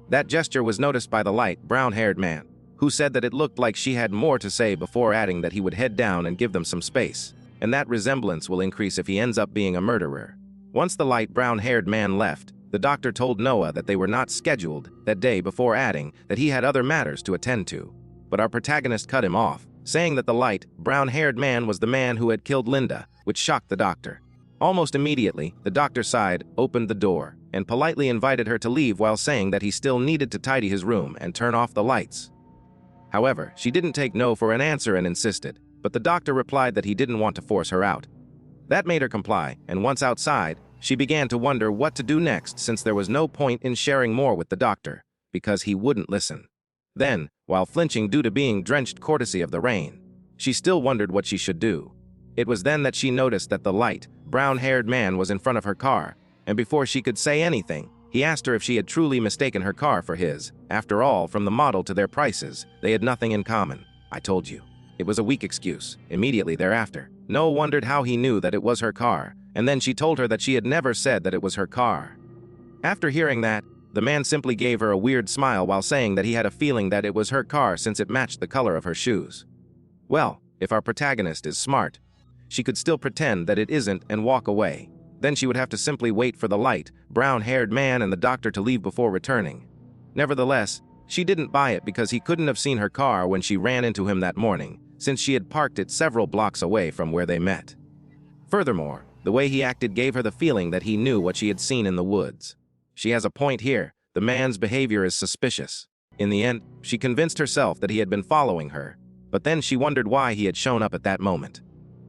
A: That gesture was noticed by the light, brown-haired man, who said that it looked like she had more to say before adding that he would head down and give them some space, and that resemblance will increase if he ends up being a murderer. Once the light, brown-haired man left, the doctor told Noah that they were not scheduled that day before adding that he had other matters to attend to. But our protagonist cut him off, saying that the light, brown-haired man was the man who had killed Linda, which shocked the doctor. Almost immediately, the doctor sighed, opened the door, and politely invited her to leave while saying that he still needed to tidy his room and turn off the lights. However, she didn't take no for an answer and insisted, but the doctor replied that he didn't want to force her out. That made her comply, and once outside, she began to wonder what to do next since there was no point in sharing more with the doctor, because he wouldn't listen. Then, while flinching due to being drenched courtesy of the rain, she still wondered what she should do. It was then that she noticed that the light, brown-haired man was in front of her car, and before she could say anything, he asked her if she had truly mistaken her car for his. After all, from the model to their prices, they had nothing in common. I told you. It was a weak excuse. Immediately thereafter, Noah wondered how he knew that it was her car, and then she told her that she had never said that it was her car. After hearing that, the man simply gave her a weird smile while saying that he had a feeling that it was her car since it matched the color of her shoes. Well, if our protagonist is smart, she could still pretend that it isn't and walk away. Then she would have to simply wait for the light, brown-haired man and the doctor to leave before returning. Nevertheless, she didn't buy it because he couldn't have seen her car when she ran into him that morning, since she had parked it several blocks away from where they met. Furthermore, the way he acted gave her the feeling that he knew what she had seen in the woods. She has a point here. The man's behavior is suspicious. In the end, she convinced herself that he had been following her, but then she wondered why he had shown up at that moment.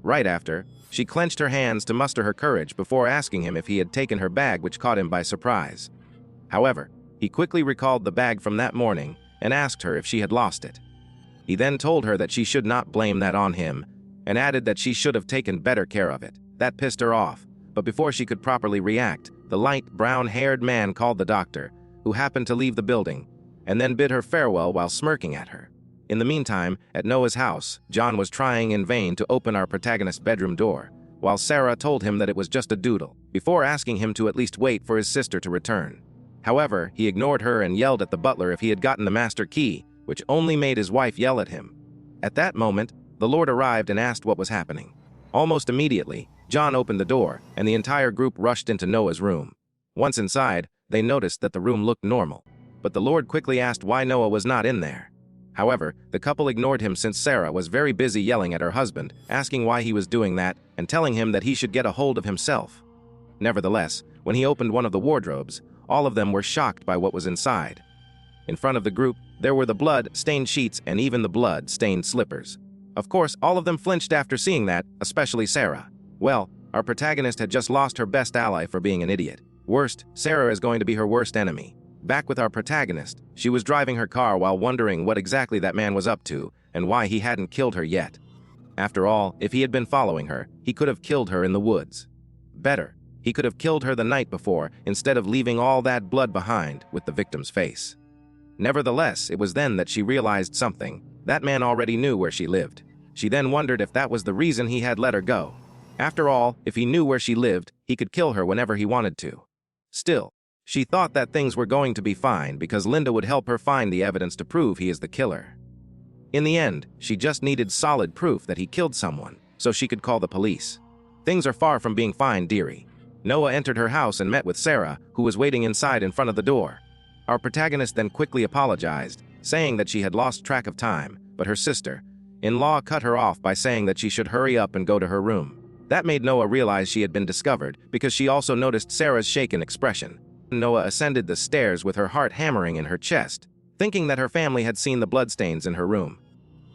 A: Right after, she clenched her hands to muster her courage before asking him if he had taken her bag, which caught him by surprise. However, he quickly recalled the bag from that morning and asked her if she had lost it. He then told her that she should not blame that on him, and added that she should have taken better care of it. That pissed her off, but before she could properly react, the light brown-haired man called the doctor, who happened to leave the building, and then bid her farewell while smirking at her. In the meantime, at Noah's house, John was trying in vain to open our protagonist's bedroom door, while Sarah told him that it was just a doodle, before asking him to at least wait for his sister to return. However, he ignored her and yelled at the butler if he had gotten the master key, which only made his wife yell at him. At that moment, the Lord arrived and asked what was happening. Almost immediately, John opened the door, and the entire group rushed into Noah's room. Once inside, they noticed that the room looked normal, but the Lord quickly asked why Noah was not in there. However, the couple ignored him since Sarah was very busy yelling at her husband, asking why he was doing that, and telling him that he should get a hold of himself. Nevertheless, when he opened one of the wardrobes, all of them were shocked by what was inside. In front of the group, there were the blood-stained sheets and even the blood-stained slippers. Of course, all of them flinched after seeing that, especially Sarah. Well, our protagonist had just lost her best ally for being an idiot. Worst, Sarah is going to be her worst enemy. Back with our protagonist, she was driving her car while wondering what exactly that man was up to and why he hadn't killed her yet. After all, if he had been following her, he could have killed her in the woods. Better, he could have killed her the night before instead of leaving all that blood behind with the victim's face. Nevertheless, it was then that she realized something. That man already knew where she lived. She then wondered if that was the reason he had let her go. After all, if he knew where she lived, he could kill her whenever he wanted to. Still, she thought that things were going to be fine because Linda would help her find the evidence to prove he is the killer. In the end, she just needed solid proof that he killed someone, so she could call the police. Things are far from being fine, dearie. Noah entered her house and met with Sarah, who was waiting inside in front of the door. Our protagonist then quickly apologized, saying that she had lost track of time, but her sister-in-law cut her off by saying that she should hurry up and go to her room. That made Noah realize she had been discovered because she also noticed Sarah's shaken expression. Noah ascended the stairs with her heart hammering in her chest, thinking that her family had seen the bloodstains in her room.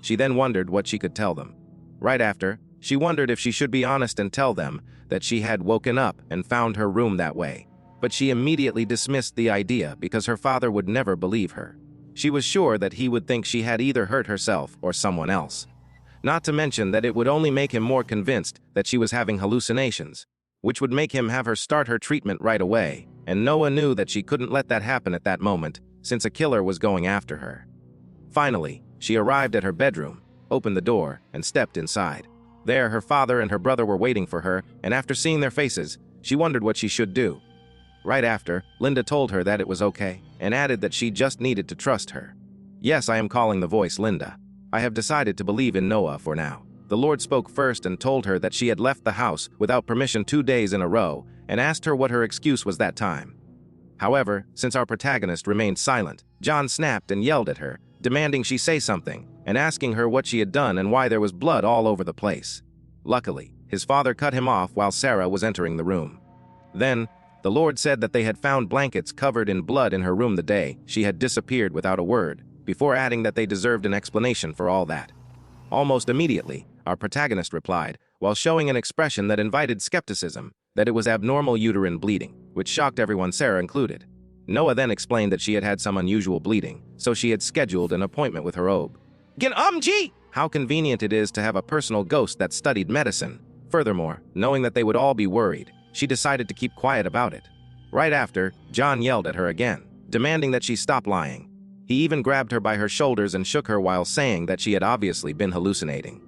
A: She then wondered what she could tell them. Right after, she wondered if she should be honest and tell them that she had woken up and found her room that way. But she immediately dismissed the idea because her father would never believe her. She was sure that he would think she had either hurt herself or someone else. Not to mention that it would only make him more convinced that she was having hallucinations, which would make him have her start her treatment right away, and Noah knew that she couldn't let that happen at that moment, since a killer was going after her. Finally, she arrived at her bedroom, opened the door, and stepped inside. There, her father and her brother were waiting for her, and after seeing their faces, she wondered what she should do. Right after, Linda told her that it was okay, and added that she just needed to trust her. Yes, I am calling the voice Linda. I have decided to believe in Noah for now. The Lord spoke first and told her that she had left the house without permission 2 days in a row and asked her what her excuse was that time. However, since our protagonist remained silent, John snapped and yelled at her, demanding she say something and asking her what she had done and why there was blood all over the place. Luckily, his father cut him off while Sarah was entering the room. Then, the Lord said that they had found blankets covered in blood in her room the day she had disappeared without a word, before adding that they deserved an explanation for all that. Almost immediately, our protagonist replied, while showing an expression that invited skepticism, that it was abnormal uterine bleeding, which shocked everyone, Sarah included. Noah then explained that she had had some unusual bleeding, so she had scheduled an appointment with her OB. Gee! How convenient it is to have a personal ghost that studied medicine. Furthermore, knowing that they would all be worried, she decided to keep quiet about it. Right after, John yelled at her again, demanding that she stop lying. He even grabbed her by her shoulders and shook her while saying that she had obviously been hallucinating.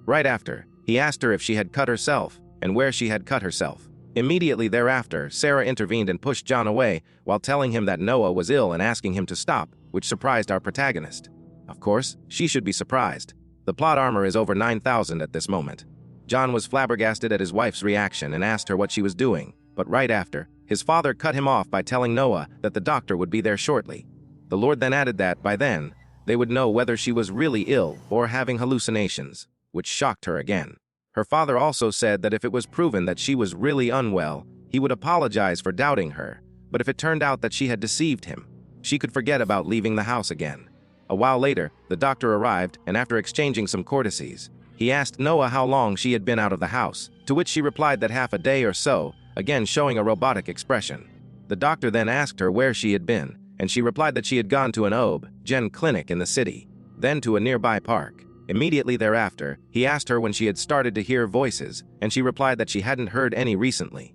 A: Right after, he asked her if she had cut herself and where she had cut herself. Immediately thereafter, Sarah intervened and pushed John away while telling him that Noah was ill and asking him to stop, which surprised our protagonist. Of course, she should be surprised. The plot armor is over 9,000 at this moment. John was flabbergasted at his wife's reaction and asked her what she was doing, but right after, his father cut him off by telling Noah that the doctor would be there shortly. The Lord then added that, by then, they would know whether she was really ill or having hallucinations, which shocked her again. Her father also said that if it was proven that she was really unwell, he would apologize for doubting her, But if it turned out that she had deceived him, she could forget about leaving the house again. A while later, the doctor arrived, and after exchanging some courtesies, he asked Noah how long she had been out of the house, to which she replied that half a day or so, again showing a robotic expression. The doctor then asked her where she had been, and she replied that she had gone to an OB-GYN clinic in the city, then to a nearby park. Immediately thereafter, he asked her when she had started to hear voices, and she replied that she hadn't heard any recently.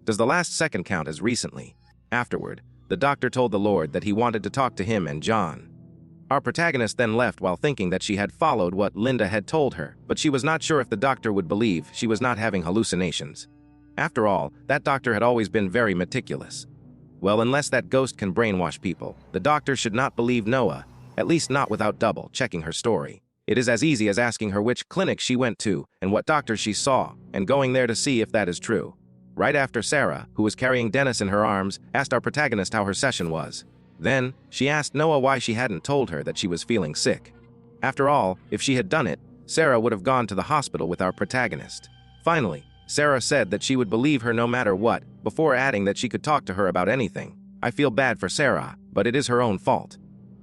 A: Does the last second count as recently? Afterward, the doctor told the Lord that he wanted to talk to him and John. Our protagonist then left while thinking that she had followed what Linda had told her, but she was not sure if the doctor would believe she was not having hallucinations. After all, that doctor had always been very meticulous. Well, unless that ghost can brainwash people, the doctor should not believe Noah, at least not without double-checking her story. It is as easy as asking her which clinic she went to and what doctor she saw, and going there to see if that is true. Right after Sarah, who was carrying Dennis in her arms, asked our protagonist how her session was. Then, she asked Noah why she hadn't told her that she was feeling sick. After all, if she had done it, Sarah would have gone to the hospital with our protagonist. Finally, Sarah said that she would believe her no matter what, before adding that she could talk to her about anything. I feel bad for Sarah, but it is her own fault.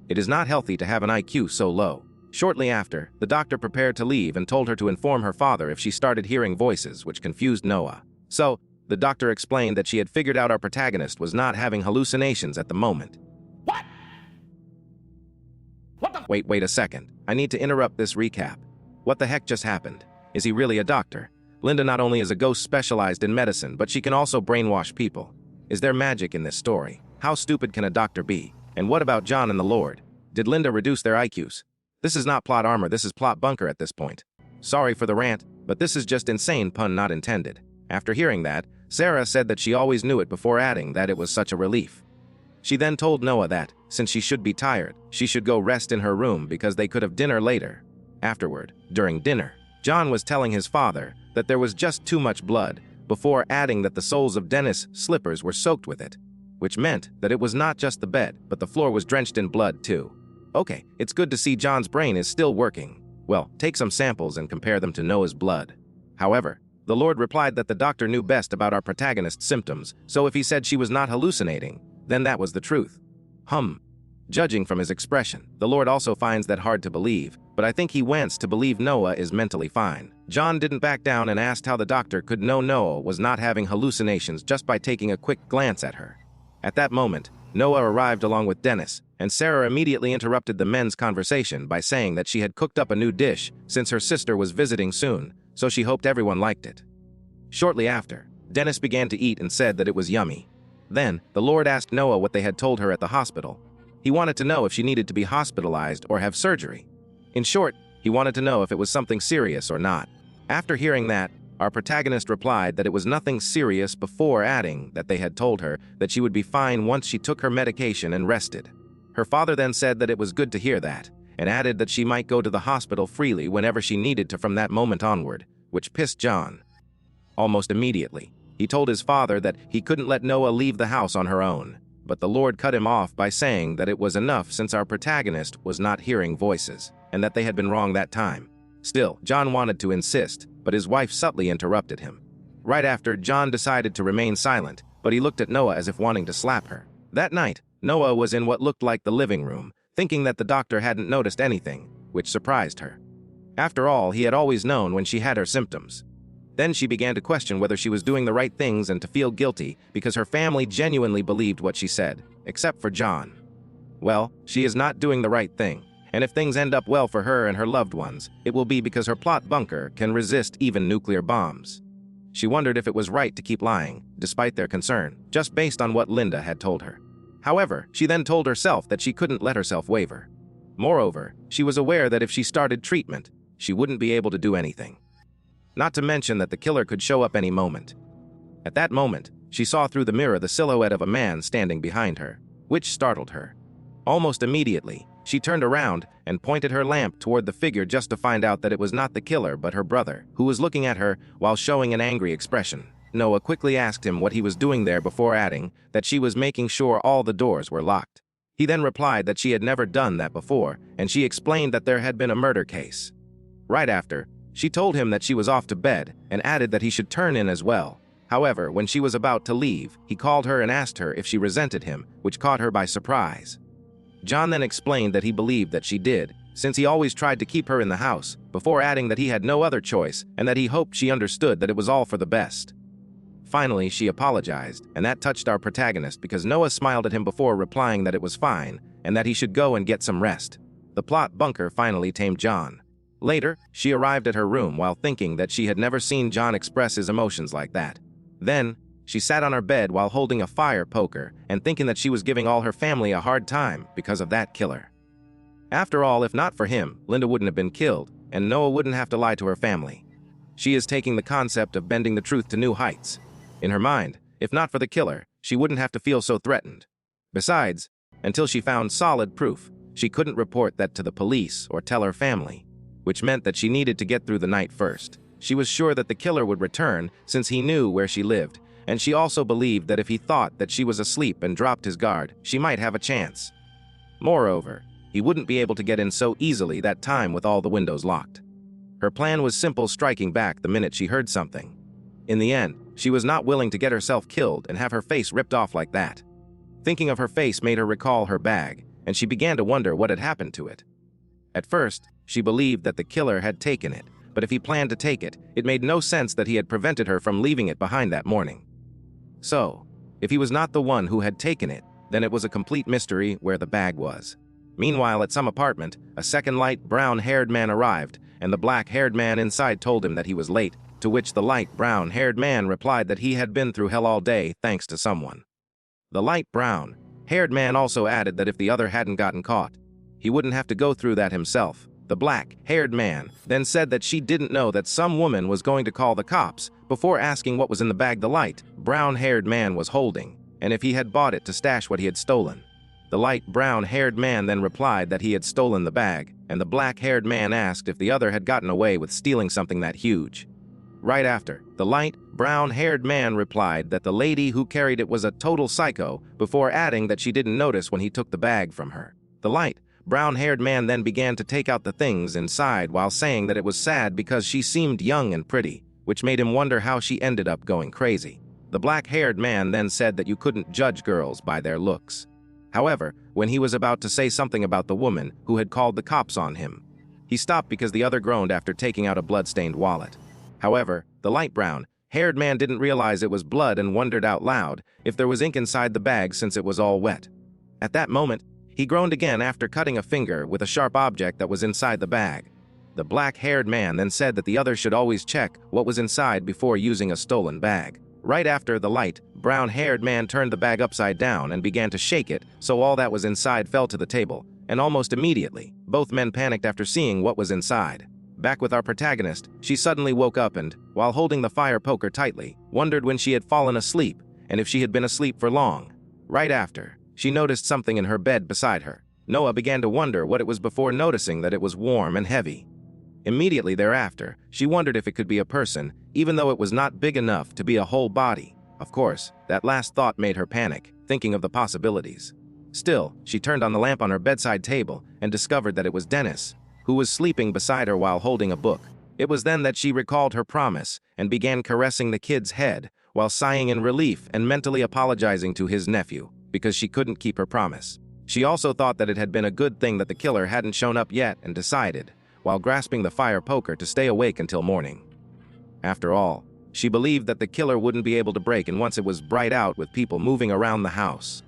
A: It is not healthy to have an IQ so low. Shortly after, the doctor prepared to leave and told her to inform her father if she started hearing voices, which confused Noah. So, the doctor explained that she had figured out our protagonist was not having hallucinations at the moment. Wait a second. I need to interrupt this recap. What the heck just happened? Is he really a doctor? Linda not only is a ghost specialized in medicine, but she can also brainwash people. Is there magic in this story? How stupid can a doctor be? And what about John and the Lord? Did Linda reduce their IQs? This is not plot armor, this is plot bunker at this point. Sorry for the rant, but this is just insane, pun not intended. After hearing that, Sarah said that she always knew it before adding that it was such a relief. She then told Noah that, since she should be tired, she should go rest in her room because they could have dinner later. Afterward, during dinner, John was telling his father that there was just too much blood, before adding that the soles of Dennis' slippers were soaked with it, which meant that it was not just the bed, but the floor was drenched in blood too. Okay, it's good to see John's brain is still working. Well, take some samples and compare them to Noah's blood. However, the Lord replied that the doctor knew best about our protagonist's symptoms, so if he said she was not hallucinating, then that was the truth. Judging from his expression, the Lord also finds that hard to believe, but I think he wants to believe Noah is mentally fine. John didn't back down and asked how the doctor could know Noah was not having hallucinations just by taking a quick glance at her. At that moment, Noah arrived along with Dennis, and Sarah immediately interrupted the men's conversation by saying that she had cooked up a new dish since her sister was visiting soon, so she hoped everyone liked it. Shortly after, Dennis began to eat and said that it was yummy. Then, the Lord asked Noah what they had told her at the hospital. He wanted to know if she needed to be hospitalized or have surgery. In short, he wanted to know if it was something serious or not. After hearing that, our protagonist replied that it was nothing serious before adding that they had told her that she would be fine once she took her medication and rested. Her father then said that it was good to hear that, and added that she might go to the hospital freely whenever she needed to from that moment onward, which pissed John. Almost immediately, he told his father that he couldn't let Noah leave the house on her own, but the Lord cut him off by saying that it was enough since our protagonist was not hearing voices, and that they had been wrong that time. Still, John wanted to insist, but his wife subtly interrupted him. Right after, John decided to remain silent, but he looked at Noah as if wanting to slap her. That night, Noah was in what looked like the living room, thinking that the doctor hadn't noticed anything, which surprised her. After all, he had always known when she had her symptoms. Then she began to question whether she was doing the right things and to feel guilty because her family genuinely believed what she said, except for John. Well, she is not doing the right thing, and if things end up well for her and her loved ones, it will be because her plot bunker can resist even nuclear bombs. She wondered if it was right to keep lying, despite their concern, just based on what Linda had told her. However, she then told herself that she couldn't let herself waver. Moreover, she was aware that if she started treatment, she wouldn't be able to do anything. Not to mention that the killer could show up any moment. At that moment, she saw through the mirror the silhouette of a man standing behind her, which startled her. Almost immediately, she turned around and pointed her lamp toward the figure just to find out that it was not the killer but her brother, who was looking at her while showing an angry expression. Noah quickly asked him what he was doing there before adding that she was making sure all the doors were locked. He then replied that she had never done that before, and she explained that there had been a murder case. Right after, she told him that she was off to bed and added that he should turn in as well. However, when she was about to leave, he called her and asked her if she resented him, which caught her by surprise. John then explained that he believed that she did, since he always tried to keep her in the house, before adding that he had no other choice and that he hoped she understood that it was all for the best. Finally, she apologized, and that touched our protagonist because Noah smiled at him before replying that it was fine and that he should go and get some rest. The plot bunker finally tamed John. Later, she arrived at her room while thinking that she had never seen John express his emotions like that. Then, she sat on her bed while holding a fire poker and thinking that she was giving all her family a hard time because of that killer. After all, if not for him, Linda wouldn't have been killed, and Noah wouldn't have to lie to her family. She is taking the concept of bending the truth to new heights. In her mind, if not for the killer, she wouldn't have to feel so threatened. Besides, until she found solid proof, she couldn't report that to the police or tell her family, which meant that she needed to get through the night first. She was sure that the killer would return since he knew where she lived, and she also believed that if he thought that she was asleep and dropped his guard, she might have a chance. Moreover, he wouldn't be able to get in so easily that time with all the windows locked. Her plan was simple, striking back the minute she heard something. In the end, she was not willing to get herself killed and have her face ripped off like that. Thinking of her face made her recall her bag, and she began to wonder what had happened to it. At first, she believed that the killer had taken it, but if he planned to take it, it made no sense that he had prevented her from leaving it behind that morning. So, if he was not the one who had taken it, then it was a complete mystery where the bag was. Meanwhile, at some apartment, a second light brown-haired man arrived, and the black-haired man inside told him that he was late, to which the light brown-haired man replied that he had been through hell all day thanks to someone. The light brown-haired man also added that if the other hadn't gotten caught, he wouldn't have to go through that himself. The black-haired man then said that she didn't know that some woman was going to call the cops before asking what was in the bag the light brown-haired man was holding, and if he had bought it to stash what he had stolen. The light brown-haired man then replied that he had stolen the bag, and the black-haired man asked if the other had gotten away with stealing something that huge. Right after, the light brown-haired man replied that the lady who carried it was a total psycho before adding that she didn't notice when he took the bag from her. The light brown-haired man then began to take out the things inside while saying that it was sad because she seemed young and pretty, which made him wonder how she ended up going crazy. The black-haired man then said that you couldn't judge girls by their looks. However, when he was about to say something about the woman who had called the cops on him, he stopped because the other groaned after taking out a blood-stained wallet. However, the light brown-haired man didn't realize it was blood and wondered out loud if there was ink inside the bag since it was all wet. At that moment, he groaned again after cutting a finger with a sharp object that was inside the bag. The black-haired man then said that the other should always check what was inside before using a stolen bag. Right after, the light brown-haired man turned the bag upside down and began to shake it so all that was inside fell to the table, and almost immediately, both men panicked after seeing what was inside. Back with our protagonist, she suddenly woke up and, while holding the fire poker tightly, wondered when she had fallen asleep and if she had been asleep for long. Right after, she noticed something in her bed beside her. Noah began to wonder what it was before noticing that it was warm and heavy. Immediately thereafter, she wondered if it could be a person, even though it was not big enough to be a whole body. Of course, that last thought made her panic, thinking of the possibilities. Still, she turned on the lamp on her bedside table and discovered that it was Dennis, who was sleeping beside her while holding a book. It was then that she recalled her promise and began caressing the kid's head while sighing in relief and mentally apologizing to his nephew because she couldn't keep her promise. She also thought that it had been a good thing that the killer hadn't shown up yet and decided, while grasping the fire poker, to stay awake until morning. After all, she believed that the killer wouldn't be able to break in once it was bright out with people moving around the house.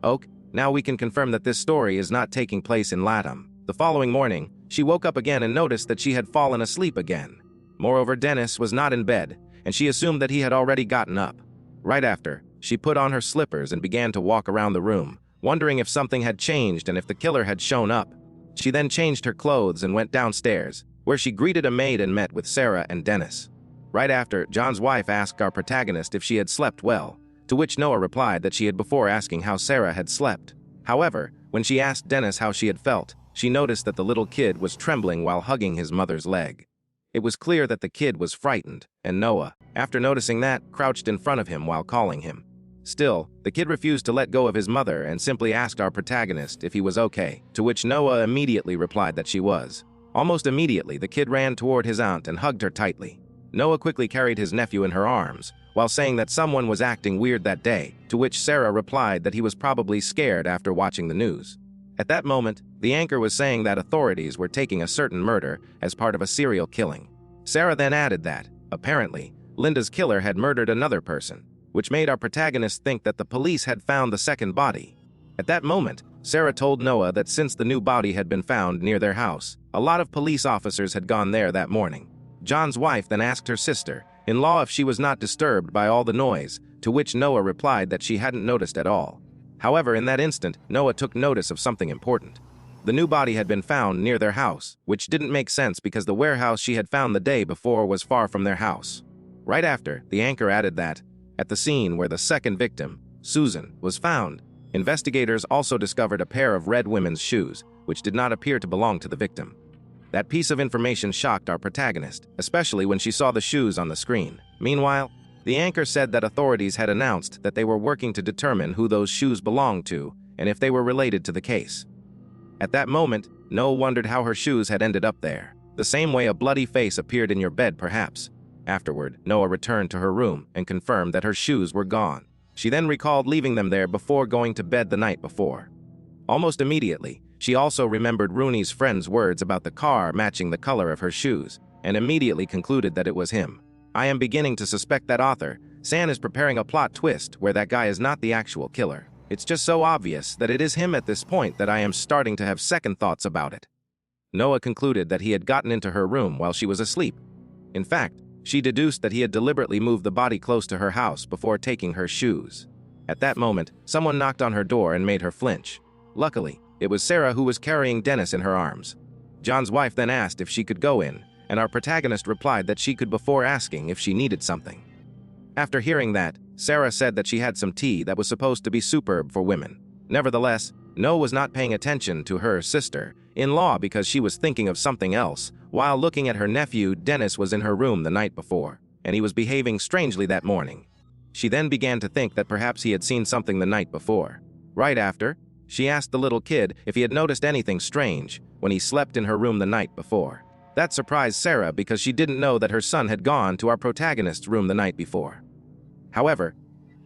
A: Oak, now we can confirm that this story is not taking place in Latham. The following morning, she woke up again and noticed that she had fallen asleep again. Moreover, Dennis was not in bed, and she assumed that he had already gotten up. Right after, she put on her slippers and began to walk around the room, wondering if something had changed and if the killer had shown up. She then changed her clothes and went downstairs, where she greeted a maid and met with Sarah and Dennis. Right after, John's wife asked our protagonist if she had slept well, to which Noah replied that she had before asking how Sarah had slept. However, when she asked Dennis how she had felt, she noticed that the little kid was trembling while hugging his mother's leg. It was clear that the kid was frightened, and Noah, after noticing that, crouched in front of him while calling him. Still, the kid refused to let go of his mother and simply asked our protagonist if he was okay, to which Noah immediately replied that she was. Almost immediately, the kid ran toward his aunt and hugged her tightly. Noah quickly carried his nephew in her arms, while saying that someone was acting weird that day, to which Sarah replied that he was probably scared after watching the news. At that moment, the anchor was saying that authorities were taking a certain murder as part of a serial killing. Sarah then added that, apparently, Linda's killer had murdered another person, which made our protagonist think that the police had found the second body. At that moment, Sarah told Noah that since the new body had been found near their house, a lot of police officers had gone there that morning. John's wife then asked her sister-in-law if she was not disturbed by all the noise, to which Noah replied that she hadn't noticed at all. However, in that instant, Noah took notice of something important. The new body had been found near their house, which didn't make sense because the warehouse she had found the day before was far from their house. Right after, the anchor added that, at the scene where the second victim, Susan, was found, investigators also discovered a pair of red women's shoes, which did not appear to belong to the victim. That piece of information shocked our protagonist, especially when she saw the shoes on the screen. Meanwhile, the anchor said that authorities had announced that they were working to determine who those shoes belonged to and if they were related to the case. At that moment, Noah wondered how her shoes had ended up there, the same way a bloody face appeared in your bed perhaps. Afterward, Noah returned to her room and confirmed that her shoes were gone. She then recalled leaving them there before going to bed the night before. Almost immediately, she also remembered Rooney's friend's words about the car matching the color of her shoes, and immediately concluded that it was him. I am beginning to suspect that author, San, is preparing a plot twist where that guy is not the actual killer. It's just so obvious that it is him at this point that I am starting to have second thoughts about it. Noah concluded that he had gotten into her room while she was asleep. In fact, she deduced that he had deliberately moved the body close to her house before taking her shoes. At that moment, someone knocked on her door and made her flinch. Luckily, it was Sarah who was carrying Dennis in her arms. John's wife then asked if she could go in, and our protagonist replied that she could before asking if she needed something. After hearing that, Sarah said that she had some tea that was supposed to be superb for women. Nevertheless, Noah was not paying attention to her sister-in-law because she was thinking of something else. While looking at her nephew, Dennis was in her room the night before, and he was behaving strangely that morning. She then began to think that perhaps he had seen something the night before. Right after, she asked the little kid if he had noticed anything strange when he slept in her room the night before. That surprised Sarah because she didn't know that her son had gone to our protagonist's room the night before. However,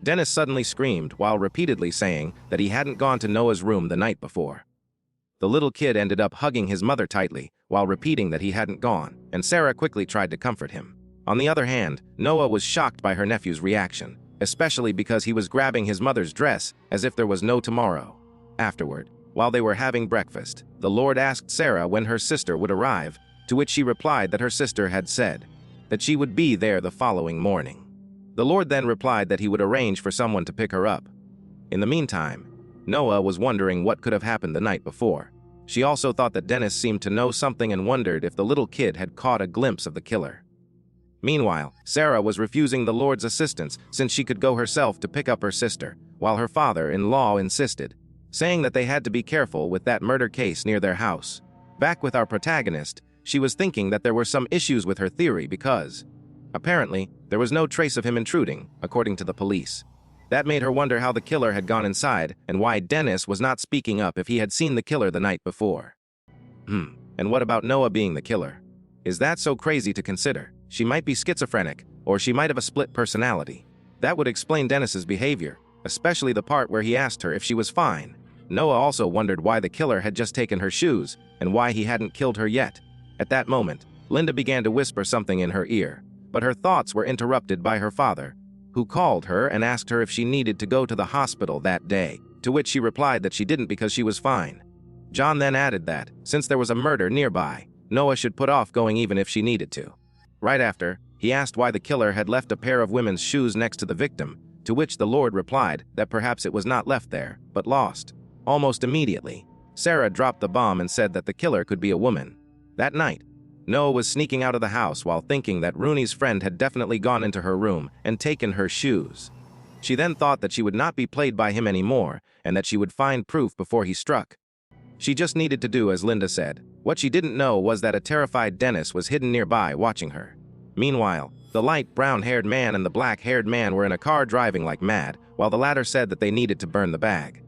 A: Dennis suddenly screamed while repeatedly saying that he hadn't gone to Noah's room the night before. The little kid ended up hugging his mother tightly while repeating that he hadn't gone, and Sarah quickly tried to comfort him. On the other hand, Noah was shocked by her nephew's reaction, especially because he was grabbing his mother's dress as if there was no tomorrow. Afterward, while they were having breakfast, the Lord asked Sarah when her sister would arrive, to which she replied that her sister had said that she would be there the following morning. The Lord then replied that he would arrange for someone to pick her up. In the meantime, Noah was wondering what could have happened the night before. She also thought that Dennis seemed to know something and wondered if the little kid had caught a glimpse of the killer. Meanwhile, Sarah was refusing the Lord's assistance since she could go herself to pick up her sister, while her father-in-law insisted, saying that they had to be careful with that murder case near their house. Back with our protagonist, she was thinking that there were some issues with her theory because, apparently, there was no trace of him intruding, according to the police. That made her wonder how the killer had gone inside and why Dennis was not speaking up if he had seen the killer the night before. And what about Noah being the killer? Is that so crazy to consider? She might be schizophrenic, or she might have a split personality. That would explain Dennis's behavior, especially the part where he asked her if she was fine. Noah also wondered why the killer had just taken her shoes and why he hadn't killed her yet. At that moment, Linda began to whisper something in her ear, but her thoughts were interrupted by her father, who called her and asked her if she needed to go to the hospital that day, to which she replied that she didn't because she was fine. John then added that, since there was a murder nearby, Noah should put off going even if she needed to. Right after, he asked why the killer had left a pair of women's shoes next to the victim, to which the Lord replied that perhaps it was not left there, but lost. Almost immediately, Sarah dropped the bomb and said that the killer could be a woman. That night, Noah was sneaking out of the house while thinking that Rooney's friend had definitely gone into her room and taken her shoes. She then thought that she would not be played by him anymore and that she would find proof before he struck. She just needed to do as Linda said. What she didn't know was that a terrified Dennis was hidden nearby watching her. Meanwhile, the light brown-haired man and the black-haired man were in a car driving like mad, while the latter said that they needed to burn the bag.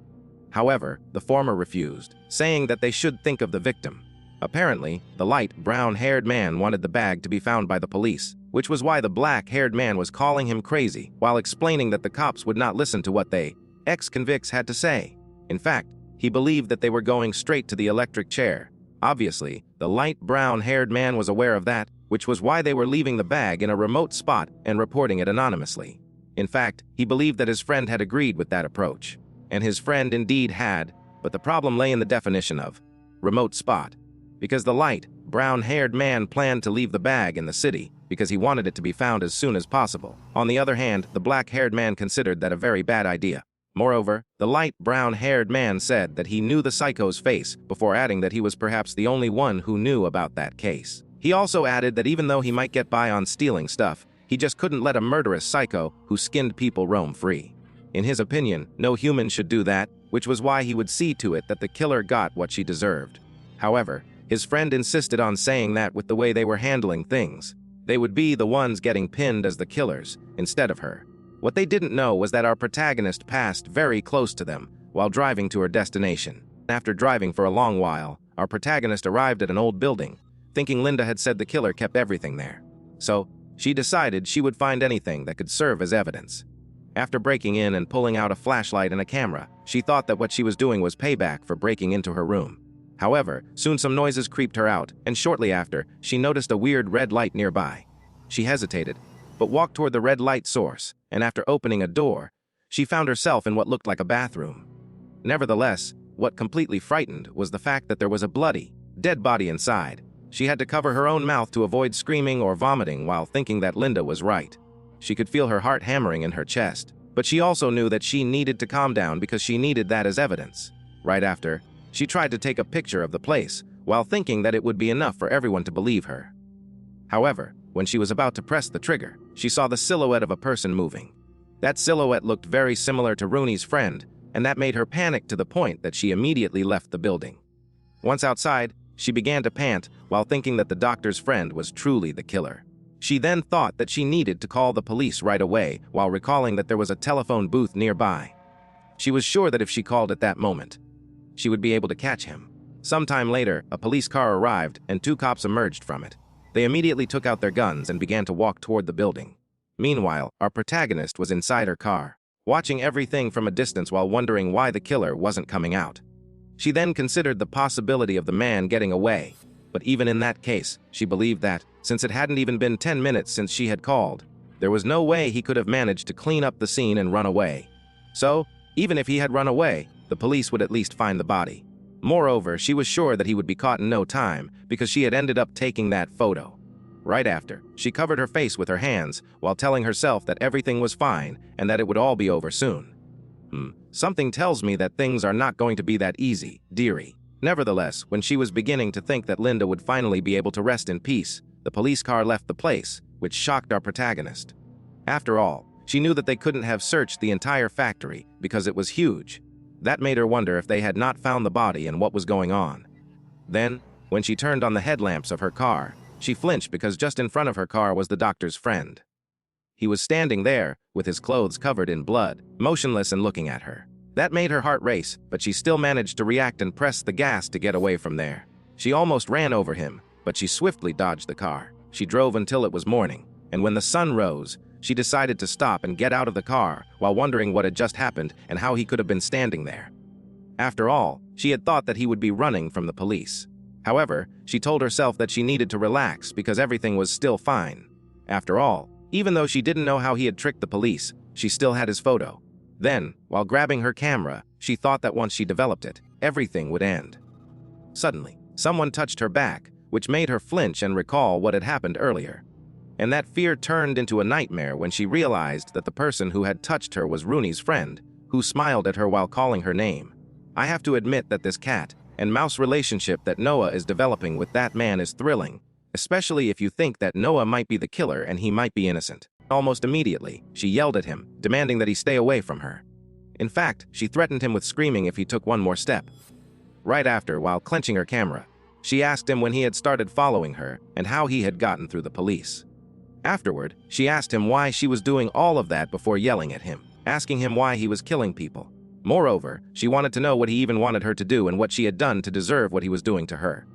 A: However, the former refused, saying that they should think of the victim. Apparently, the light brown-haired man wanted the bag to be found by the police, which was why the black-haired man was calling him crazy while explaining that the cops would not listen to what they, ex-convicts, had to say. In fact, he believed that they were going straight to the electric chair. Obviously, the light brown-haired man was aware of that, which was why they were leaving the bag in a remote spot and reporting it anonymously. In fact, he believed that his friend had agreed with that approach. And his friend indeed had, but the problem lay in the definition of remote spot. Because the light, brown-haired man planned to leave the bag in the city because he wanted it to be found as soon as possible. On the other hand, the black-haired man considered that a very bad idea. Moreover, the light brown-haired man said that he knew the psycho's face before adding that he was perhaps the only one who knew about that case. He also added that even though he might get by on stealing stuff, he just couldn't let a murderous psycho who skinned people roam free. In his opinion, no human should do that, which was why he would see to it that the killer got what she deserved. However, his friend insisted on saying that with the way they were handling things, they would be the ones getting pinned as the killers instead of her. What they didn't know was that our protagonist passed very close to them while driving to her destination. After driving for a long while, our protagonist arrived at an old building, thinking Linda had said the killer kept everything there. So, she decided she would find anything that could serve as evidence. After breaking in and pulling out a flashlight and a camera, she thought that what she was doing was payback for breaking into her room. However, soon some noises creeped her out, and shortly after, she noticed a weird red light nearby. She hesitated, but walked toward the red light source, and after opening a door, she found herself in what looked like a bathroom. Nevertheless, what completely frightened was the fact that there was a bloody, dead body inside. She had to cover her own mouth to avoid screaming or vomiting while thinking that Linda was right. She could feel her heart hammering in her chest, but she also knew that she needed to calm down because she needed that as evidence. Right after, she tried to take a picture of the place, while thinking that it would be enough for everyone to believe her. However, when she was about to press the trigger, she saw the silhouette of a person moving. That silhouette looked very similar to Rooney's friend, and that made her panic to the point that she immediately left the building. Once outside, she began to pant while thinking that the doctor's friend was truly the killer. She then thought that she needed to call the police right away while recalling that there was a telephone booth nearby. She was sure that if she called at that moment, she would be able to catch him. Sometime later, a police car arrived and 2 cops emerged from it. They immediately took out their guns and began to walk toward the building. Meanwhile, our protagonist was inside her car, watching everything from a distance while wondering why the killer wasn't coming out. She then considered the possibility of the man getting away, but even in that case, she believed that, since it hadn't even been 10 minutes since she had called, there was no way he could have managed to clean up the scene and run away. So, even if he had run away, the police would at least find the body. Moreover, she was sure that he would be caught in no time because she had ended up taking that photo. Right after, she covered her face with her hands while telling herself that everything was fine and that it would all be over soon. Something tells me that things are not going to be that easy, dearie. Nevertheless, when she was beginning to think that Linda would finally be able to rest in peace, the police car left the place, which shocked our protagonist. After all, she knew that they couldn't have searched the entire factory because it was huge. That made her wonder if they had not found the body and what was going on. Then, when she turned on the headlamps of her car, she flinched because just in front of her car was the doctor's friend. He was standing there, with his clothes covered in blood, motionless and looking at her. That made her heart race, but she still managed to react and press the gas to get away from there. She almost ran over him, but she swiftly dodged the car. She drove until it was morning, and when the sun rose, she decided to stop and get out of the car while wondering what had just happened and how he could have been standing there. After all, she had thought that he would be running from the police. However, she told herself that she needed to relax because everything was still fine. After all, even though she didn't know how he had tricked the police, she still had his photo. Then, while grabbing her camera, she thought that once she developed it, everything would end. Suddenly, someone touched her back, which made her flinch and recall what had happened earlier. And that fear turned into a nightmare when she realized that the person who had touched her was Rooney's friend, who smiled at her while calling her name. I have to admit that this cat and mouse relationship that Noah is developing with that man is thrilling, especially if you think that Noah might be the killer and he might be innocent. Almost immediately, she yelled at him, demanding that he stay away from her. In fact, she threatened him with screaming if he took one more step. Right after, while clenching her camera, she asked him when he had started following her and how he had gotten through the police. Afterward, she asked him why she was doing all of that before yelling at him, asking him why he was killing people. Moreover, she wanted to know what he even wanted her to do and what she had done to deserve what he was doing to her.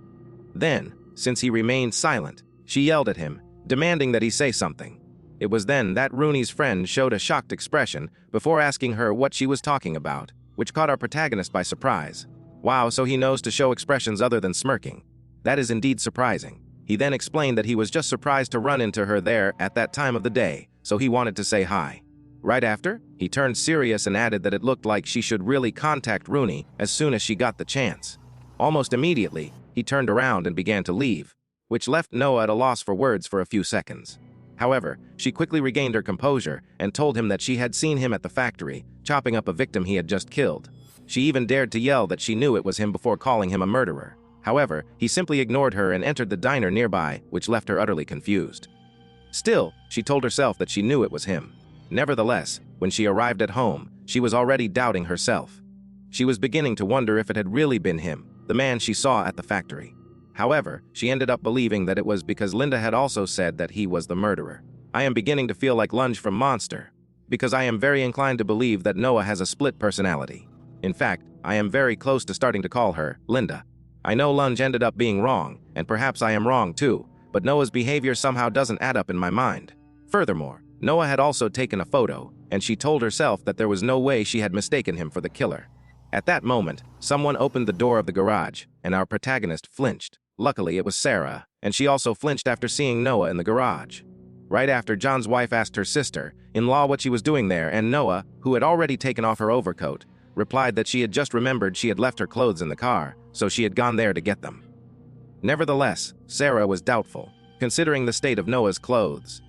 A: Then, since he remained silent, she yelled at him, demanding that he say something. It was then that Rooney's friend showed a shocked expression before asking her what she was talking about, which caught our protagonist by surprise. Wow, so he knows to show expressions other than smirking. That is indeed surprising. He then explained that he was just surprised to run into her there at that time of the day, so he wanted to say hi. Right after, he turned serious and added that it looked like she should really contact Rooney as soon as she got the chance. Almost immediately, he turned around and began to leave, which left Noah at a loss for words for a few seconds. However, she quickly regained her composure and told him that she had seen him at the factory, chopping up a victim he had just killed. She even dared to yell that she knew it was him before calling him a murderer. However, he simply ignored her and entered the diner nearby, which left her utterly confused. Still, she told herself that she knew it was him. Nevertheless, when she arrived at home, she was already doubting herself. She was beginning to wonder if it had really been him, the man she saw at the factory. However, she ended up believing that it was because Linda had also said that he was the murderer. I am beginning to feel like Lunge from Monster, because I am very inclined to believe that Noah has a split personality. In fact, I am very close to starting to call her Linda. I know Lunge ended up being wrong, and perhaps I am wrong too, but Noah's behavior somehow doesn't add up in my mind. Furthermore, Noah had also taken a photo, and she told herself that there was no way she had mistaken him for the killer. At that moment, someone opened the door of the garage, and our protagonist flinched. Luckily, it was Sarah, and she also flinched after seeing Noah in the garage. Right after, John's wife asked her sister-in-law what she was doing there, and Noah, who had already taken off her overcoat, replied that she had just remembered she had left her clothes in the car, so she had gone there to get them. Nevertheless, Sarah was doubtful, considering the state of Noah's clothes.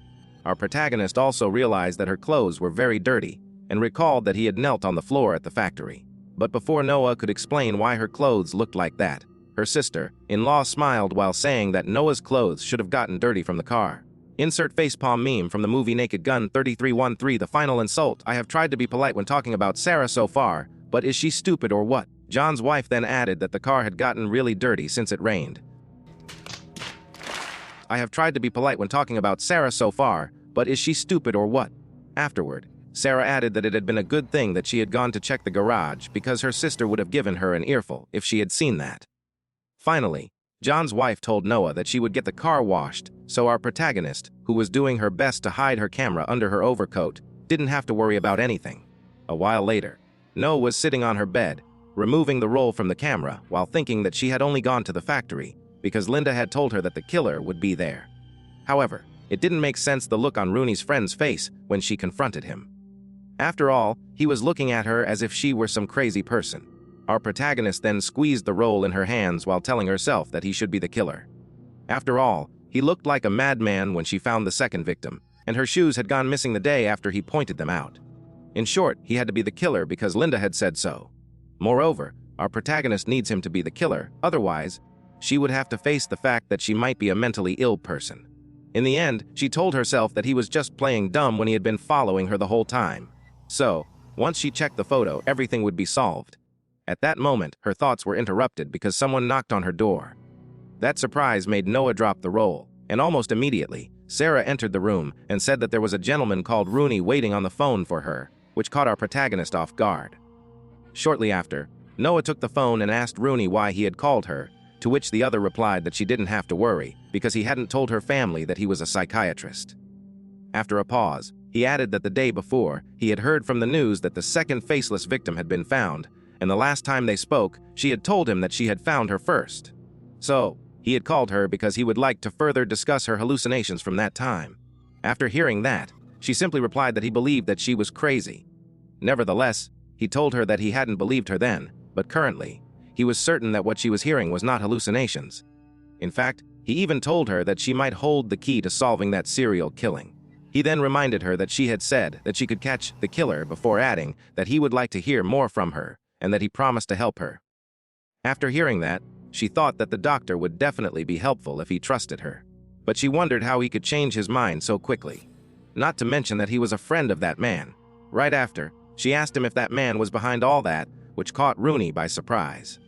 A: Our protagonist also realized that her clothes were very dirty, and recalled that he had knelt on the floor at the factory. But before Noah could explain why her clothes looked like that, her sister-in-law smiled while saying that Noah's clothes should have gotten dirty from the car. Insert facepalm meme from the movie Naked Gun 3313. The final insult. I have tried to be polite when talking about Sarah so far, but is she stupid or what? John's wife then added that the car had gotten really dirty since it rained. I have tried to be polite when talking about Sarah so far, but is she stupid or what? Afterward, Sarah added that it had been a good thing that she had gone to check the garage because her sister would have given her an earful if she had seen that. Finally, John's wife told Noah that she would get the car washed, so our protagonist, who was doing her best to hide her camera under her overcoat, didn't have to worry about anything. A while later, Noah was sitting on her bed, removing the roll from the camera while thinking that she had only gone to the factory because Linda had told her that the killer would be there. However, it didn't make sense the look on Rooney's friend's face when she confronted him. After all, he was looking at her as if she were some crazy person. Our protagonist then squeezed the roll in her hands while telling herself that he should be the killer. After all, he looked like a madman when she found the second victim, and her shoes had gone missing the day after he pointed them out. In short, he had to be the killer because Linda had said so. Moreover, our protagonist needs him to be the killer, otherwise, she would have to face the fact that she might be a mentally ill person. In the end, she told herself that he was just playing dumb when he had been following her the whole time. So, once she checked the photo, everything would be solved. At that moment, her thoughts were interrupted because someone knocked on her door. That surprise made Noah drop the roll, and almost immediately, Sarah entered the room and said that there was a gentleman called Rooney waiting on the phone for her, which caught our protagonist off guard. Shortly after, Noah took the phone and asked Rooney why he had called her, to which the other replied that she didn't have to worry because he hadn't told her family that he was a psychiatrist. After a pause, he added that the day before, he had heard from the news that the second faceless victim had been found, and the last time they spoke, she had told him that she had found her first. So, he had called her because he would like to further discuss her hallucinations from that time. After hearing that, she simply replied that he believed that she was crazy. Nevertheless, he told her that he hadn't believed her then, but currently, he was certain that what she was hearing was not hallucinations. In fact, he even told her that she might hold the key to solving that serial killing. He then reminded her that she had said that she could catch the killer before adding that he would like to hear more from her and that he promised to help her. After hearing that, she thought that the doctor would definitely be helpful if he trusted her. But she wondered how he could change his mind so quickly. Not to mention that he was a friend of that man. Right after, she asked him if that man was behind all that, which caught Rooney by surprise.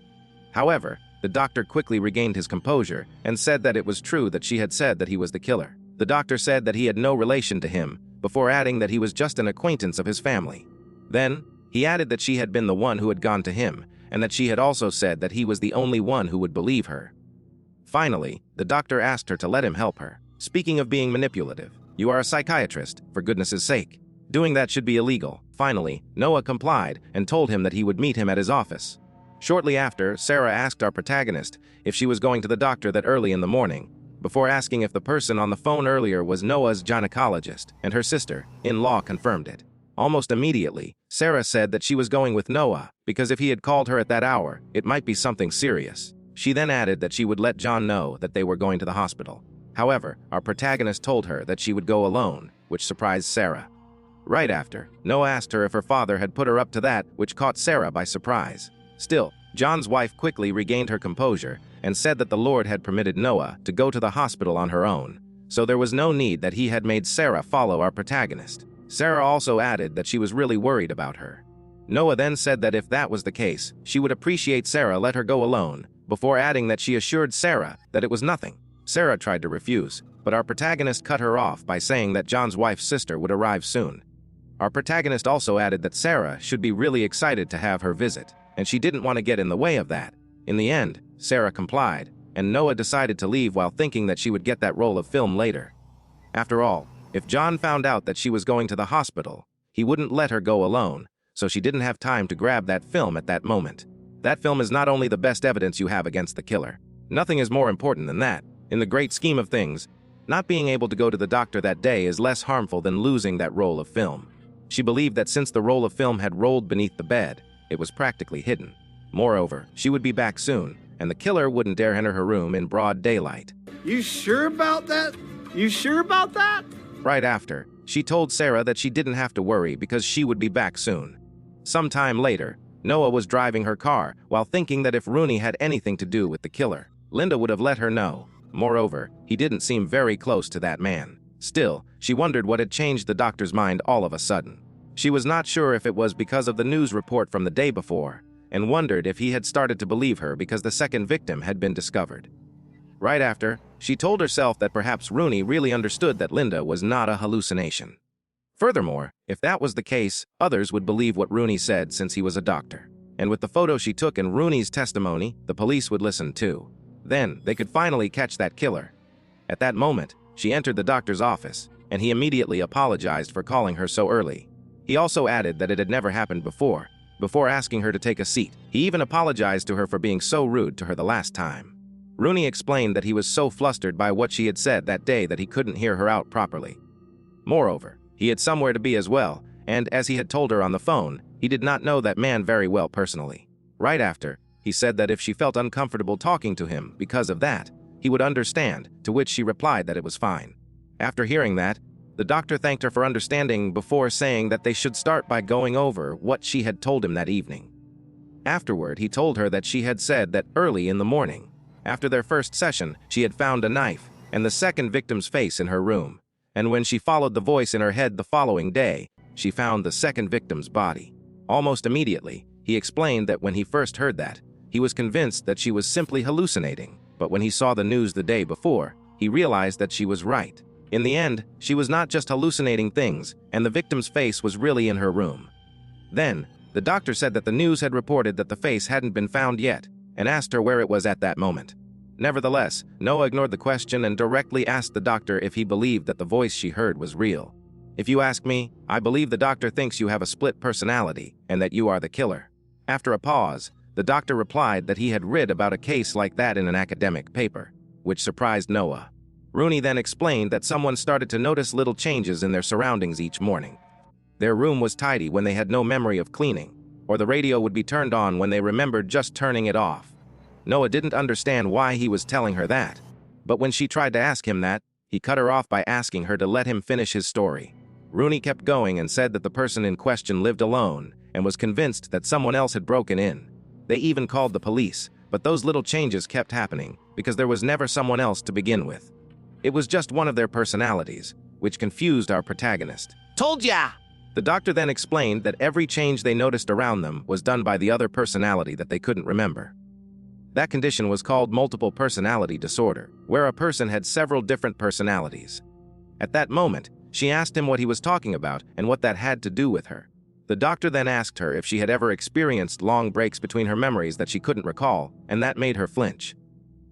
A: However, the doctor quickly regained his composure and said that it was true that she had said that he was the killer. The doctor said that he had no relation to him, before adding that he was just an acquaintance of his family. Then, he added that she had been the one who had gone to him, and that she had also said that he was the only one who would believe her. Finally, the doctor asked her to let him help her. Speaking of being manipulative, you are a psychiatrist, for goodness' sake. Doing that should be illegal. Finally, Noah complied and told him that he would meet him at his office. Shortly after, Sarah asked our protagonist if she was going to the doctor that early in the morning, before asking if the person on the phone earlier was Noah's gynecologist, and her sister-in-law confirmed it. Almost immediately, Sarah said that she was going with Noah because if he had called her at that hour, it might be something serious. She then added that she would let John know that they were going to the hospital. However, our protagonist told her that she would go alone, which surprised Sarah. Right after, Noah asked her if her father had put her up to that, which caught Sarah by surprise. Still, John's wife quickly regained her composure and said that the Lord had permitted Noah to go to the hospital on her own, so there was no need that he had made Sarah follow our protagonist. Sarah also added that she was really worried about her. Noah then said that if that was the case, she would appreciate Sarah let her go alone, before adding that she assured Sarah that it was nothing. Sarah tried to refuse, but our protagonist cut her off by saying that John's wife's sister would arrive soon. Our protagonist also added that Sarah should be really excited to have her visit, and she didn't want to get in the way of that. In the end, Sarah complied, and Noah decided to leave while thinking that she would get that roll of film later. After all, if John found out that she was going to the hospital, he wouldn't let her go alone, so she didn't have time to grab that film at that moment. That film is not only the best evidence you have against the killer. Nothing is more important than that. In the great scheme of things, not being able to go to the doctor that day is less harmful than losing that roll of film. She believed that since the roll of film had rolled beneath the bed, it was practically hidden. Moreover, she would be back soon, and the killer wouldn't dare enter her room in broad daylight.
C: You sure about that? You sure about that?
A: Right after, she told Sarah that she didn't have to worry because she would be back soon. Sometime later, Noah was driving her car while thinking that if Rooney had anything to do with the killer, Linda would have let her know. Moreover, he didn't seem very close to that man. Still, she wondered what had changed the doctor's mind all of a sudden. She was not sure if it was because of the news report from the day before, and wondered if he had started to believe her because the second victim had been discovered. Right after, she told herself that perhaps Rooney really understood that Linda was not a hallucination. Furthermore, if that was the case, others would believe what Rooney said since he was a doctor. And with the photo she took and Rooney's testimony, the police would listen too. Then, they could finally catch that killer. At that moment, she entered the doctor's office, and he immediately apologized for calling her so early. He also added that it had never happened before asking her to take a seat. He even apologized to her for being so rude to her the last time. Rooney explained that he was so flustered by what she had said that day that he couldn't hear her out properly. Moreover, he had somewhere to be as well, and as he had told her on the phone, he did not know that man very well personally. Right after, he said that if she felt uncomfortable talking to him because of that, he would understand, to which she replied that it was fine. After hearing that, the doctor thanked her for understanding before saying that they should start by going over what she had told him that evening. Afterward, he told her that she had said that early in the morning, after their first session, she had found a knife and the second victim's face in her room, and when she followed the voice in her head the following day, she found the second victim's body. Almost immediately, he explained that when he first heard that, he was convinced that she was simply hallucinating, but when he saw the news the day before, he realized that she was right. In the end, she was not just hallucinating things, and the victim's face was really in her room. Then, the doctor said that the news had reported that the face hadn't been found yet, and asked her where it was at that moment. Nevertheless, Noah ignored the question and directly asked the doctor if he believed that the voice she heard was real. If you ask me, I believe the doctor thinks you have a split personality and that you are the killer. After a pause, the doctor replied that he had read about a case like that in an academic paper, which surprised Noah. Rooney then explained that someone started to notice little changes in their surroundings each morning. Their room was tidy when they had no memory of cleaning, or the radio would be turned on when they remembered just turning it off. Noah didn't understand why he was telling her that, but when she tried to ask him that, he cut her off by asking her to let him finish his story. Rooney kept going and said that the person in question lived alone and was convinced that someone else had broken in. They even called the police, but those little changes kept happening because there was never someone else to begin with. It was just one of their personalities, which confused our protagonist.
D: Told ya!
A: The doctor then explained that every change they noticed around them was done by the other personality that they couldn't remember. That condition was called multiple personality disorder, where a person had several different personalities. At that moment, she asked him what he was talking about and what that had to do with her. The doctor then asked her if she had ever experienced long breaks between her memories that she couldn't recall, and that made her flinch.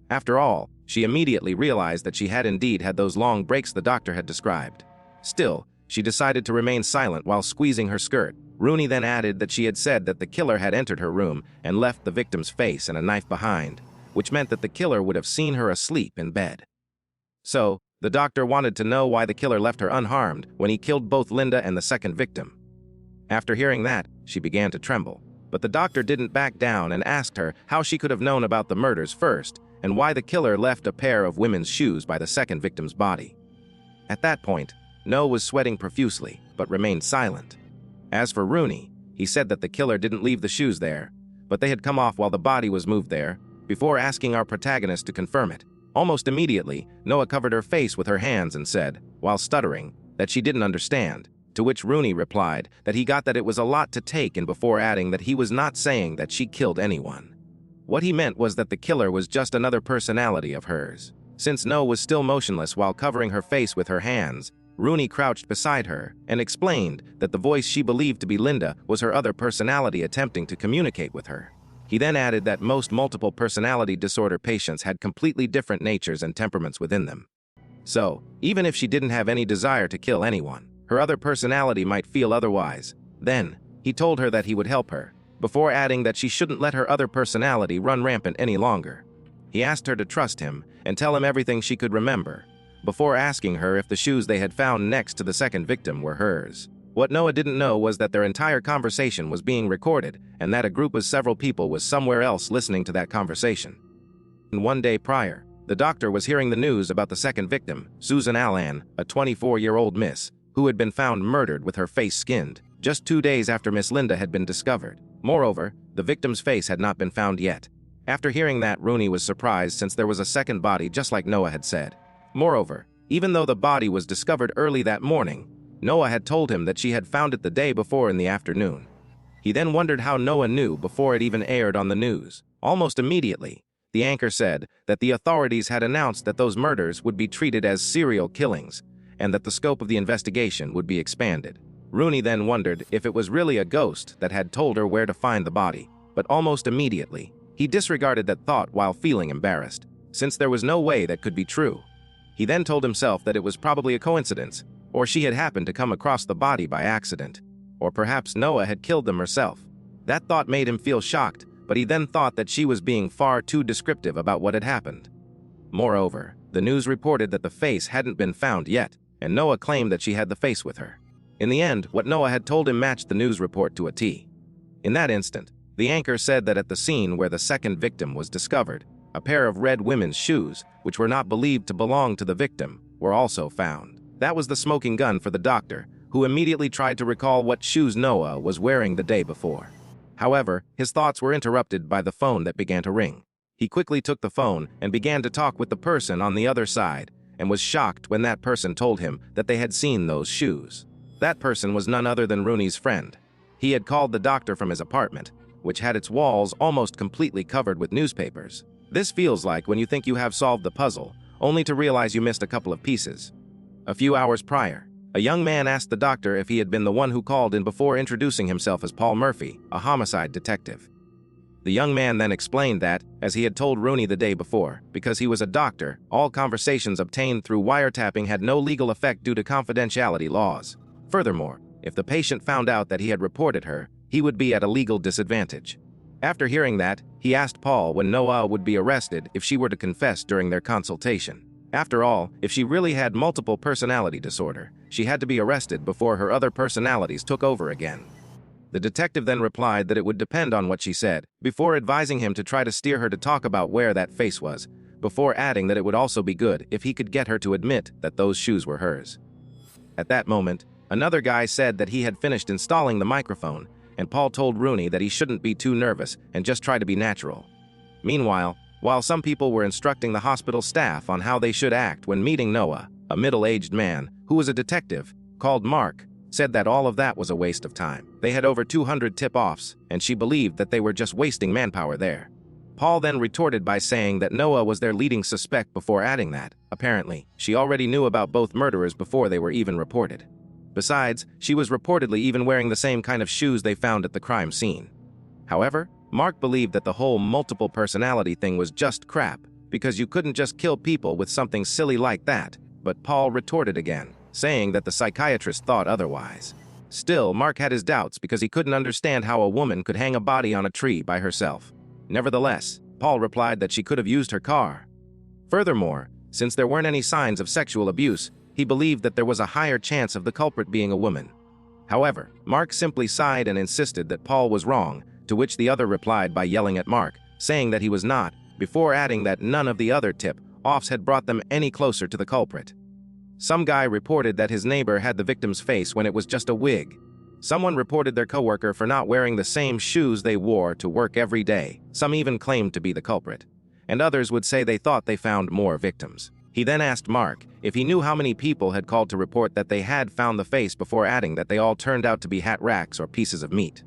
A: After all, She immediately realized that she had indeed had those long breaks the doctor had described. Still, she decided to remain silent while squeezing her skirt. Rooney then added that she had said that the killer had entered her room and left the victim's face and a knife behind, which meant that the killer would have seen her asleep in bed. So, the doctor wanted to know why the killer left her unharmed when he killed both Linda and the second victim. After hearing that, she began to tremble. But the doctor didn't back down and asked her how she could have known about the murders first and why the killer left a pair of women's shoes by the second victim's body. At that point, No was sweating profusely, but remained silent. As for Rooney, he said that the killer didn't leave the shoes there, but they had come off while the body was moved there, before asking our protagonist to confirm it. Almost immediately, Noah covered her face with her hands and said, while stuttering, that she didn't understand, to which Rooney replied that he got that it was a lot to take in before adding that he was not saying that she killed anyone. What he meant was that the killer was just another personality of hers. Since Noah was still motionless while covering her face with her hands, Rooney crouched beside her and explained that the voice she believed to be Linda was her other personality attempting to communicate with her. He then added that most multiple personality disorder patients had completely different natures and temperaments within them. So, even if she didn't have any desire to kill anyone, her other personality might feel otherwise. Then, he told her that he would help her, before adding that she shouldn't let her other personality run rampant any longer. He asked her to trust him and tell him everything she could remember, before asking her if the shoes they had found next to the second victim were hers. What Noah didn't know was that their entire conversation was being recorded and that a group of several people was somewhere else listening to that conversation. And one day prior, the doctor was hearing the news about the second victim, Susan Allan, a 24-year-old miss, who had been found murdered with her face skinned, just 2 days after Miss Linda had been discovered. Moreover, the victim's face had not been found yet. After hearing that, Rooney was surprised since there was a second body just like Noah had said. Moreover, even though the body was discovered early that morning, Noah had told him that she had found it the day before in the afternoon. He then wondered how Noah knew before it even aired on the news. Almost immediately, the anchor said that the authorities had announced that those murders would be treated as serial killings and that the scope of the investigation would be expanded. Rooney then wondered if it was really a ghost that had told her where to find the body, but almost immediately, he disregarded that thought while feeling embarrassed, since there was no way that could be true. He then told himself that it was probably a coincidence, or she had happened to come across the body by accident, or perhaps Noah had killed them herself. That thought made him feel shocked, but he then thought that she was being far too descriptive about what had happened. Moreover, the news reported that the face hadn't been found yet, and Noah claimed that she had the face with her. In the end, what Noah had told him matched the news report to a T. In that instant, the anchor said that at the scene where the second victim was discovered, a pair of red women's shoes, which were not believed to belong to the victim, were also found. That was the smoking gun for the doctor, who immediately tried to recall what shoes Noah was wearing the day before. However, his thoughts were interrupted by the phone that began to ring. He quickly took the phone and began to talk with the person on the other side, and was shocked when that person told him that they had seen those shoes. That person was none other than Rooney's friend. He had called the doctor from his apartment, which had its walls almost completely covered with newspapers. This feels like when you think you have solved the puzzle, only to realize you missed a couple of pieces. A few hours prior, a young man asked the doctor if he had been the one who called in before introducing himself as Paul Murphy, a homicide detective. The young man then explained that, as he had told Rooney the day before, because he was a doctor, all conversations obtained through wiretapping had no legal effect due to confidentiality laws. Furthermore, if the patient found out that he had reported her, he would be at a legal disadvantage. After hearing that, he asked Paul when Noah would be arrested if she were to confess during their consultation. After all, if she really had multiple personality disorder, she had to be arrested before her other personalities took over again. The detective then replied that it would depend on what she said, before advising him to try to steer her to talk about where that face was, before adding that it would also be good if he could get her to admit that those shoes were hers. At that moment, another guy said that he had finished installing the microphone, and Paul told Rooney that he shouldn't be too nervous and just try to be natural. Meanwhile, while some people were instructing the hospital staff on how they should act when meeting Noah, a middle-aged man, who was a detective, called Mark, said that all of that was a waste of time. They had over 200 tip-offs, and she believed that they were just wasting manpower there. Paul then retorted by saying that Noah was their leading suspect before adding that, apparently, she already knew about both murderers before they were even reported. Besides, she was reportedly even wearing the same kind of shoes they found at the crime scene. However, Mark believed that the whole multiple personality thing was just crap, because you couldn't just kill people with something silly like that. But Paul retorted again, saying that the psychiatrist thought otherwise. Still, Mark had his doubts because he couldn't understand how a woman could hang a body on a tree by herself. Nevertheless, Paul replied that she could have used her car. Furthermore, since there weren't any signs of sexual abuse, he believed that there was a higher chance of the culprit being a woman. However, Mark simply sighed and insisted that Paul was wrong, to which the other replied by yelling at Mark, saying that he was not, before adding that none of the other tip-offs had brought them any closer to the culprit. Some guy reported that his neighbor had the victim's face when it was just a wig. Someone reported their coworker for not wearing the same shoes they wore to work every day. Some even claimed to be the culprit. And others would say they thought they found more victims. He then asked Mark if he knew how many people had called to report that they had found the face, before adding that they all turned out to be hat racks or pieces of meat.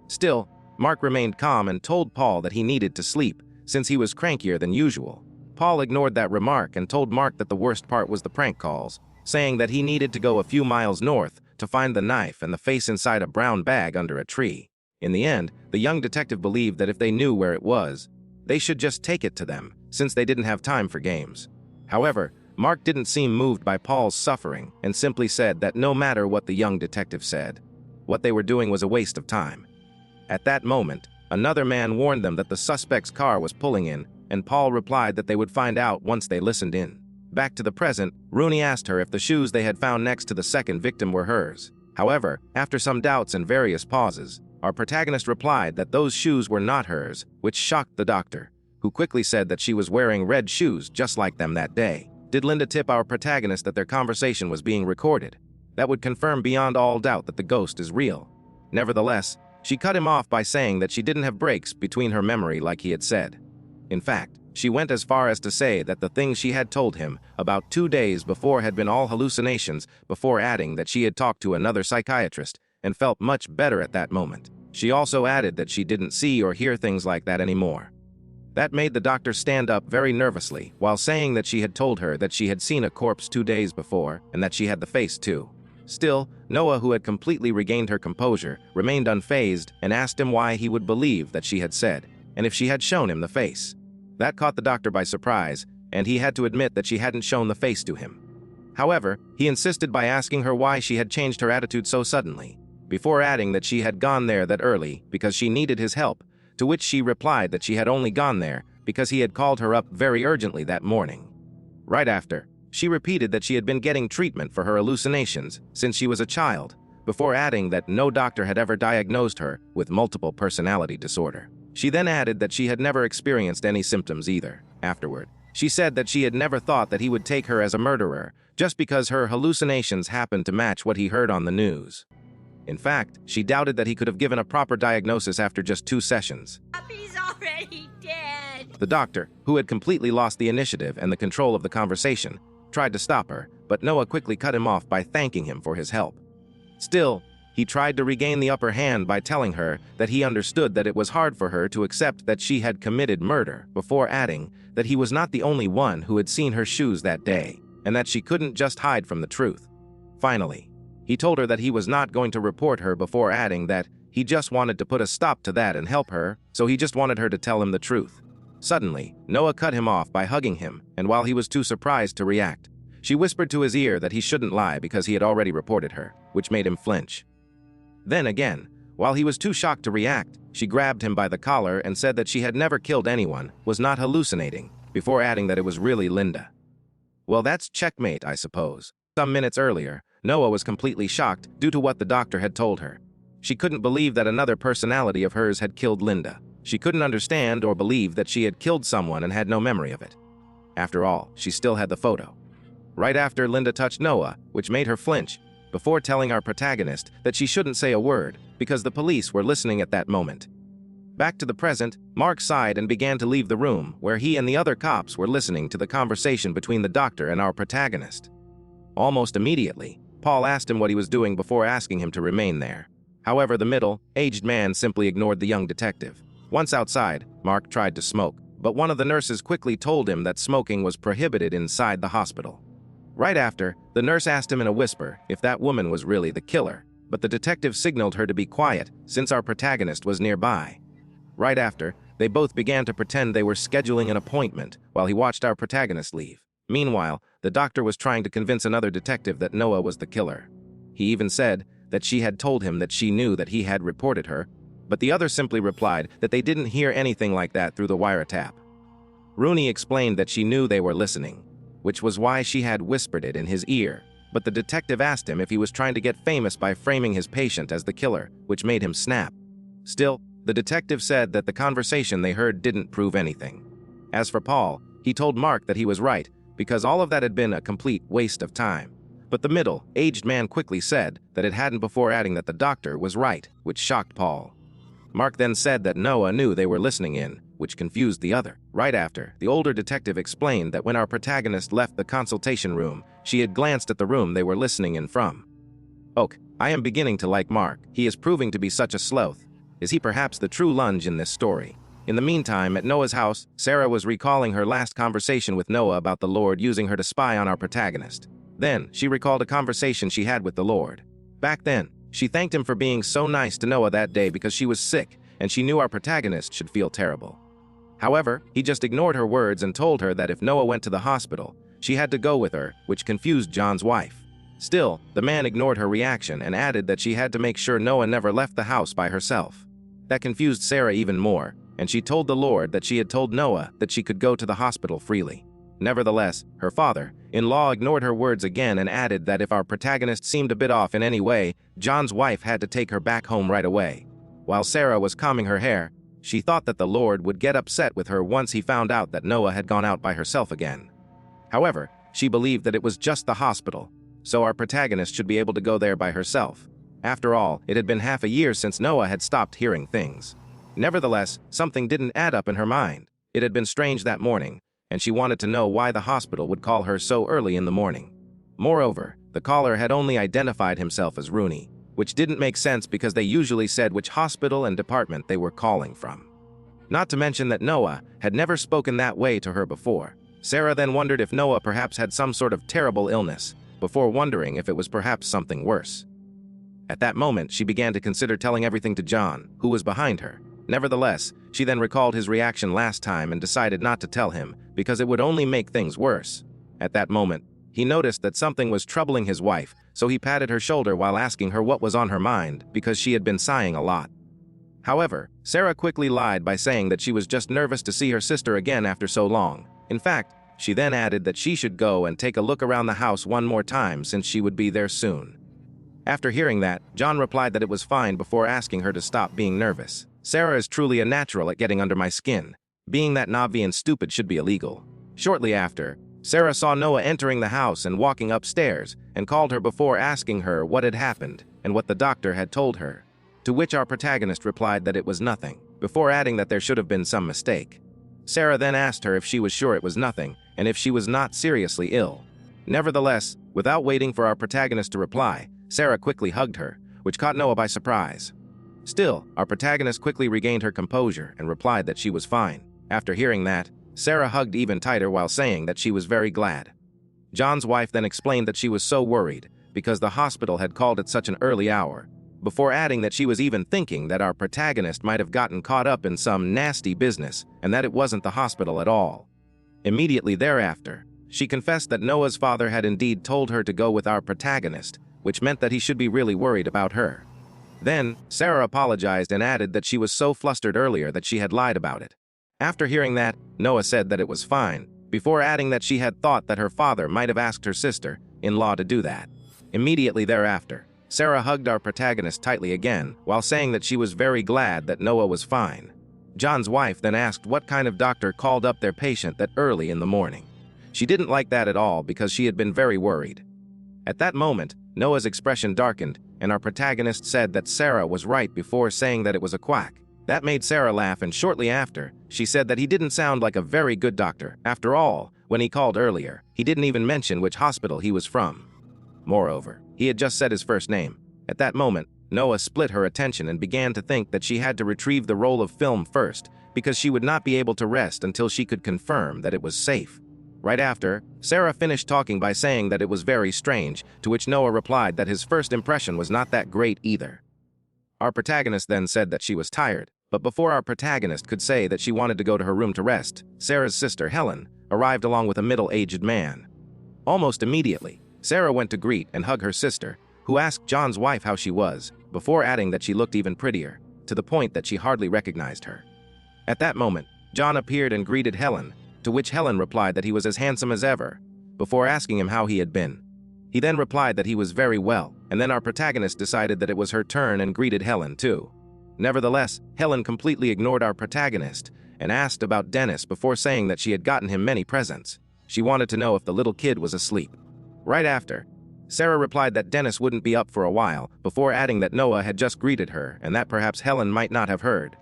A: Still, Mark remained calm and told Paul that he needed to sleep, since he was crankier than usual. Paul ignored that remark and told Mark that the worst part was the prank calls, saying that he needed to go a few miles north to find the knife and the face inside a brown bag under a tree. In the end, the young detective believed that if they knew where it was, they should just take it to them, since they didn't have time for games. However, Mark didn't seem moved by Paul's suffering and simply said that no matter what the young detective said, what they were doing was a waste of time. At that moment, another man warned them that the suspect's car was pulling in, and Paul replied that they would find out once they listened in. Back to the present, Rooney asked her if the shoes they had found next to the second victim were hers. However, after some doubts and various pauses, our protagonist replied that those shoes were not hers, which shocked the doctor, who quickly said that she was wearing red shoes just like them that day. Did Linda tip our protagonist that their conversation was being recorded? That would confirm beyond all doubt that the ghost is real. Nevertheless, she cut him off by saying that she didn't have breaks between her memory like he had said. In fact, she went as far as to say that the things she had told him about 2 days before had been all hallucinations, before adding that she had talked to another psychiatrist and felt much better at that moment. She also added that she didn't see or hear things like that anymore. That made the doctor stand up very nervously, while saying that she had told her that she had seen a corpse 2 days before and that she had the face too. Still, Noah, who had completely regained her composure, remained unfazed and asked him why he would believe that she had said, and if she had shown him the face. That caught the doctor by surprise, and he had to admit that she hadn't shown the face to him. However, he insisted by asking her why she had changed her attitude so suddenly, before adding that she had gone there that early because she needed his help, to which she replied that she had only gone there because he had called her up very urgently that morning. Right after, she repeated that she had been getting treatment for her hallucinations since she was a child, before adding that no doctor had ever diagnosed her with multiple personality disorder. She then added that she had never experienced any symptoms either. Afterward, she said that she had never thought that he would take her as a murderer just because her hallucinations happened to match what he heard on the news. In fact, she doubted that he could have given a proper diagnosis after just 2 sessions.
D: He's already dead.
A: The doctor, who had completely lost the initiative and the control of the conversation, tried to stop her, but Noah quickly cut him off by thanking him for his help. Still, he tried to regain the upper hand by telling her that he understood that it was hard for her to accept that she had committed murder, before adding that he was not the only one who had seen her shoes that day, and that she couldn't just hide from the truth. Finally, he told her that he was not going to report her, before adding that he just wanted to put a stop to that and help her, so he just wanted her to tell him the truth. Suddenly, Noah cut him off by hugging him, and while he was too surprised to react, she whispered to his ear that he shouldn't lie because he had already reported her, which made him flinch. Then again, while he was too shocked to react, she grabbed him by the collar and said that she had never killed anyone, was not hallucinating, before adding that it was really Linda. Well, that's checkmate, I suppose. Some minutes earlier, Noah was completely shocked due to what the doctor had told her. She couldn't believe that another personality of hers had killed Linda. She couldn't understand or believe that she had killed someone and had no memory of it. After all, she still had the photo. Right after, Linda touched Noah, which made her flinch, before telling our protagonist that she shouldn't say a word because the police were listening at that moment. Back to the present, Mark sighed and began to leave the room where he and the other cops were listening to the conversation between the doctor and our protagonist. Almost immediately, Paul asked him what he was doing before asking him to remain there. However, the middle-aged man simply ignored the young detective. Once outside, Mark tried to smoke, but one of the nurses quickly told him that smoking was prohibited inside the hospital. Right after, the nurse asked him in a whisper if that woman was really the killer, but the detective signaled her to be quiet since our protagonist was nearby. Right after, they both began to pretend they were scheduling an appointment while he watched our protagonist leave. Meanwhile, the doctor was trying to convince another detective that Noah was the killer. He even said that she had told him that she knew that he had reported her, but the other simply replied that they didn't hear anything like that through the wiretap. Rooney explained that she knew they were listening, which was why she had whispered it in his ear, but the detective asked him if he was trying to get famous by framing his patient as the killer, which made him snap. Still, the detective said that the conversation they heard didn't prove anything. As for Paul, he told Mark that he was right, because all of that had been a complete waste of time. But the middle-aged man quickly said that it hadn't, before adding that the doctor was right, which shocked Paul. Mark then said that Noah knew they were listening in, which confused the other. Right after, the older detective explained that when our protagonist left the consultation room, she had glanced at the room they were listening in from. "Ok, I am beginning to like Mark. He is proving to be such a sloth. Is he perhaps the true lunge in this story?" In the meantime, at Noah's house, Sarah was recalling her last conversation with Noah about the Lord using her to spy on our protagonist. Then, she recalled a conversation she had with the Lord. Back then, she thanked him for being so nice to Noah that day because she was sick, and she knew our protagonist should feel terrible. However, he just ignored her words and told her that if Noah went to the hospital, she had to go with her, which confused John's wife. Still, the man ignored her reaction and added that she had to make sure Noah never left the house by herself. That confused Sarah even more, and she told the Lord that she had told Noah that she could go to the hospital freely. Nevertheless, her father-in-law ignored her words again and added that if our protagonist seemed a bit off in any way, John's wife had to take her back home right away. While Sarah was combing her hair, she thought that the Lord would get upset with her once he found out that Noah had gone out by herself again. However, she believed that it was just the hospital, so our protagonist should be able to go there by herself. After all, it had been half a year since Noah had stopped hearing things. Nevertheless, something didn't add up in her mind. It had been strange that morning, and she wanted to know why the hospital would call her so early in the morning. Moreover, the caller had only identified himself as Rooney, which didn't make sense because they usually said which hospital and department they were calling from. Not to mention that Noah had never spoken that way to her before. Sarah then wondered if Noah perhaps had some sort of terrible illness, before wondering if it was perhaps something worse. At that moment, she began to consider telling everything to John, who was behind her. Nevertheless, she then recalled his reaction last time and decided not to tell him, because it would only make things worse. At that moment, he noticed that something was troubling his wife, so he patted her shoulder while asking her what was on her mind, because she had been sighing a lot. However, Sarah quickly lied by saying that she was just nervous to see her sister again after so long. In fact, she then added that she should go and take a look around the house one more time since she would be there soon. After hearing that, John replied that it was fine before asking her to stop being nervous. "Sarah is truly a natural at getting under my skin. Being that Navi and stupid should be illegal." Shortly after, Sarah saw Noah entering the house and walking upstairs and called her before asking her what had happened and what the doctor had told her, to which our protagonist replied that it was nothing, before adding that there should have been some mistake. Sarah then asked her if she was sure it was nothing and if she was not seriously ill. Nevertheless, without waiting for our protagonist to reply, Sarah quickly hugged her, which caught Noah by surprise. Still, our protagonist quickly regained her composure and replied that she was fine. After hearing that, Sarah hugged even tighter while saying that she was very glad. John's wife then explained that she was so worried because the hospital had called at such an early hour, before adding that she was even thinking that our protagonist might have gotten caught up in some nasty business and that it wasn't the hospital at all. Immediately thereafter, she confessed that Noah's father had indeed told her to go with our protagonist, which meant that he should be really worried about her. Then, Sarah apologized and added that she was so flustered earlier that she had lied about it. After hearing that, Noah said that it was fine, before adding that she had thought that her father might have asked her sister-in-law to do that. Immediately thereafter, Sarah hugged our protagonist tightly again, while saying that she was very glad that Noah was fine. John's wife then asked what kind of doctor called up their patient that early in the morning. She didn't like that at all because she had been very worried. At that moment, Noah's expression darkened, and our protagonist said that Sarah was right before saying that it was a quack. That made Sarah laugh, and shortly after, she said that he didn't sound like a very good doctor. After all, when he called earlier, he didn't even mention which hospital he was from. Moreover, he had just said his first name. At that moment, Noah split her attention and began to think that she had to retrieve the roll of film first, because she would not be able to rest until she could confirm that it was safe. Right after, Sarah finished talking by saying that it was very strange, to which Noah replied that his first impression was not that great either. Our protagonist then said that she was tired, But before our protagonist could say that she wanted to go to her room to rest, Sarah's sister, Helen, arrived along with a middle-aged man. Almost immediately, Sarah went to greet and hug her sister, who asked John's wife how she was, before adding that she looked even prettier, to the point that she hardly recognized her. At that moment, John appeared and greeted Helen, to which Helen replied that he was as handsome as ever, before asking him how he had been. He then replied that he was very well, and then our protagonist decided that it was her turn and greeted Helen too. Nevertheless, Helen completely ignored our protagonist and asked about Dennis before saying that she had gotten him many presents. She wanted to know if the little kid was asleep. Right after, Sarah replied that Dennis wouldn't be up for a while, before adding that Noah had just greeted her and that perhaps Helen might not have heard.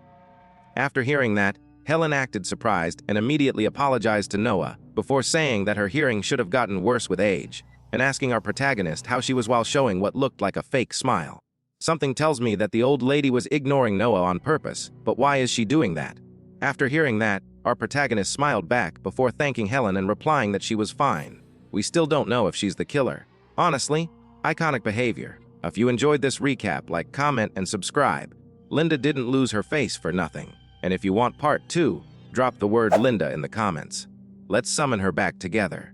A: After hearing that, Helen acted surprised and immediately apologized to Noah, before saying that her hearing should have gotten worse with age, and asking our protagonist how she was while showing what looked like a fake smile. Something tells me that the old lady was ignoring Noah on purpose, but why is she doing that? After hearing that, our protagonist smiled back before thanking Helen and replying that she was fine. We still don't know if she's the killer. Honestly, iconic behavior. If you enjoyed this recap, like, comment, and subscribe. Linda didn't lose her face for nothing. And if you want part 2, drop the word Linda in the comments. Let's summon her back together.